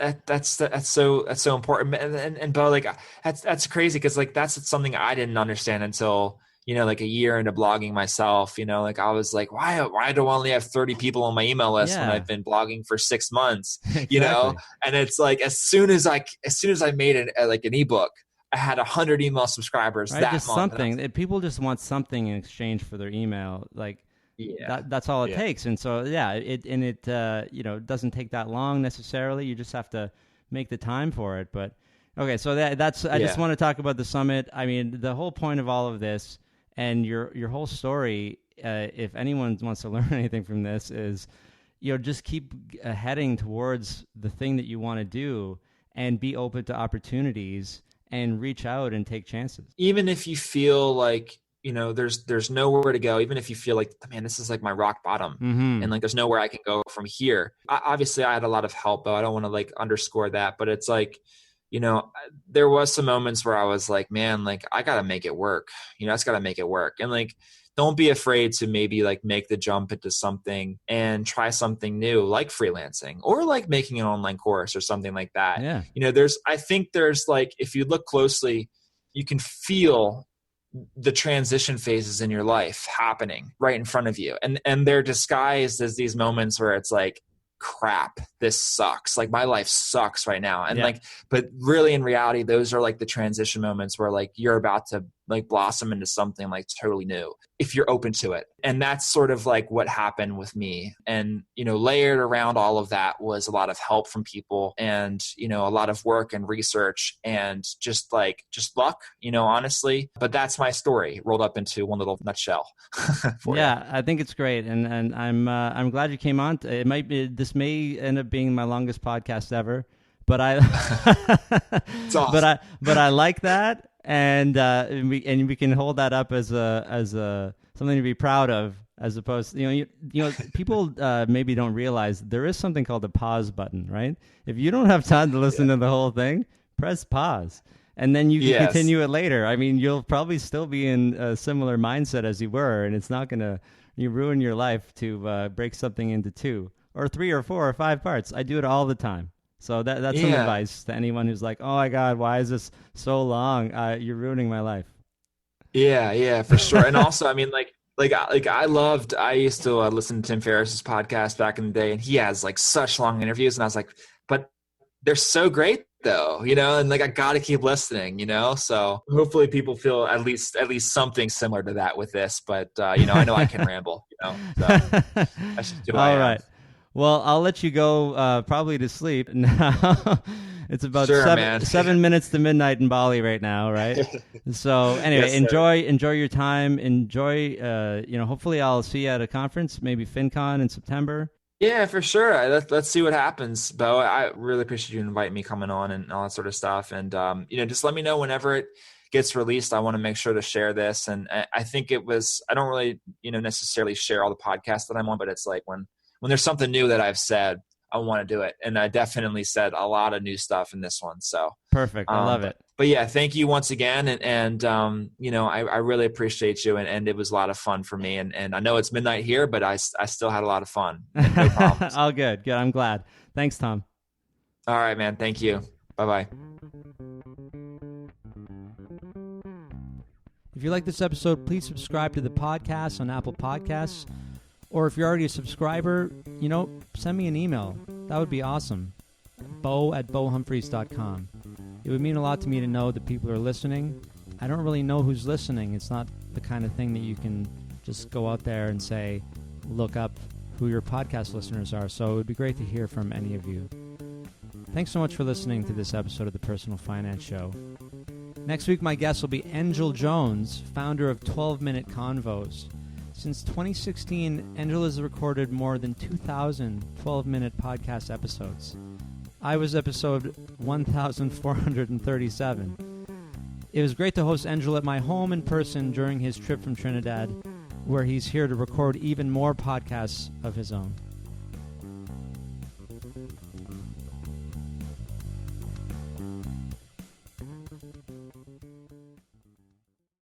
so important, and but like that's crazy, because like that's something I didn't understand until, you know, like a year into blogging myself. You know, like I was like, why do I only have 30 people on my email list when I've been blogging for 6 months? Exactly. You know, and it's like as soon as I made it like an ebook, I had 100 email subscribers that just month. Something people just want something in exchange for their email, like. Yeah, that's all it takes. And so, it you know, doesn't take that long necessarily. You just have to make the time for it. But Okay, so that's. I just want to talk about the summit. I mean, the whole point of all of this and your whole story. If anyone wants to learn anything from this, is just keep heading towards the thing that you want to do, and be open to opportunities, and reach out and take chances. Even if you feel like there's nowhere to go, even if you feel like, man, this is like my rock bottom, and like there's nowhere I can go from here. Obviously, I had a lot of help, though. I don't want to like underscore that, but it's like, there was some moments where I was like, man, like I got to make it work. I just got to make it work. And like, don't be afraid to maybe like make the jump into something and try something new, like freelancing or like making an online course or something like that. Yeah. I think there's like, if you look closely, you can feel the transition phases in your life happening right in front of you. And they're disguised as these moments where it's like, crap, this sucks. Like my life sucks right now. And but really in reality, those are like the transition moments where like you're about to like blossom into something like totally new if you're open to it. And that's sort of like what happened with me. And, layered around all of that was a lot of help from people and, a lot of work and research and just luck, honestly. But that's my story rolled up into one little nutshell. Yeah, I think it's great. And I'm glad you came on. This may end up being my longest podcast ever, but it's awesome. but I like that. And we can hold that up as a something to be proud of, as opposed to, people maybe don't realize there is something called the pause button, right? If you don't have time to listen to the whole thing, press pause, and then you can continue it later. I mean, you'll probably still be in a similar mindset as you were, and it's not gonna ruin your life to break something into 2 or 3 or 4 or 5 parts. I do it all the time. So that's some advice to anyone who's like, oh my God, why is this so long? You're ruining my life. Yeah, for sure. And also, I mean, I used to listen to Tim Ferriss's podcast back in the day, and he has like such long interviews. And I was like, but they're so great though, and like, I got to keep listening, so hopefully people feel at least something similar to that with this, but I know I can ramble, so I should do all right. Well, I'll let you go probably to sleep now. It's about 7 minutes to midnight in Bali right now, right? So anyway, enjoy your time. Enjoy, hopefully I'll see you at a conference, maybe FinCon in September. Yeah, for sure. Let's see what happens, Bo. I really appreciate you inviting me coming on and all that sort of stuff. And, just let me know whenever it gets released. I want to make sure to share this. And I think I don't really, necessarily share all the podcasts that I'm on, but it's like when there's something new that I've said, I want to do it. And I definitely said a lot of new stuff in this one. So perfect. I love it. But yeah, thank you once again. And I really appreciate you. And it was a lot of fun for me. And I know it's midnight here, but I still had a lot of fun. No problems. All good. Good. I'm glad. Thanks, Tom. All right, man. Thank you. Bye-bye. If you like this episode, please subscribe to the podcast on Apple Podcasts. Or if you're already a subscriber, send me an email. That would be awesome. bo@bohumphreys.com. It would mean a lot to me to know that people are listening. I don't really know who's listening. It's not the kind of thing that you can just go out there and say, look up who your podcast listeners are. So it would be great to hear from any of you. Thanks so much for listening to this episode of the Personal Finance Show. Next week, my guest will be Angel Jones, founder of 12-Minute Convos. Since 2016, Angel has recorded more than 2,000 12-minute podcast episodes. I was episode 1,437. It was great to host Angel at my home in person during his trip from Trinidad, where he's here to record even more podcasts of his own.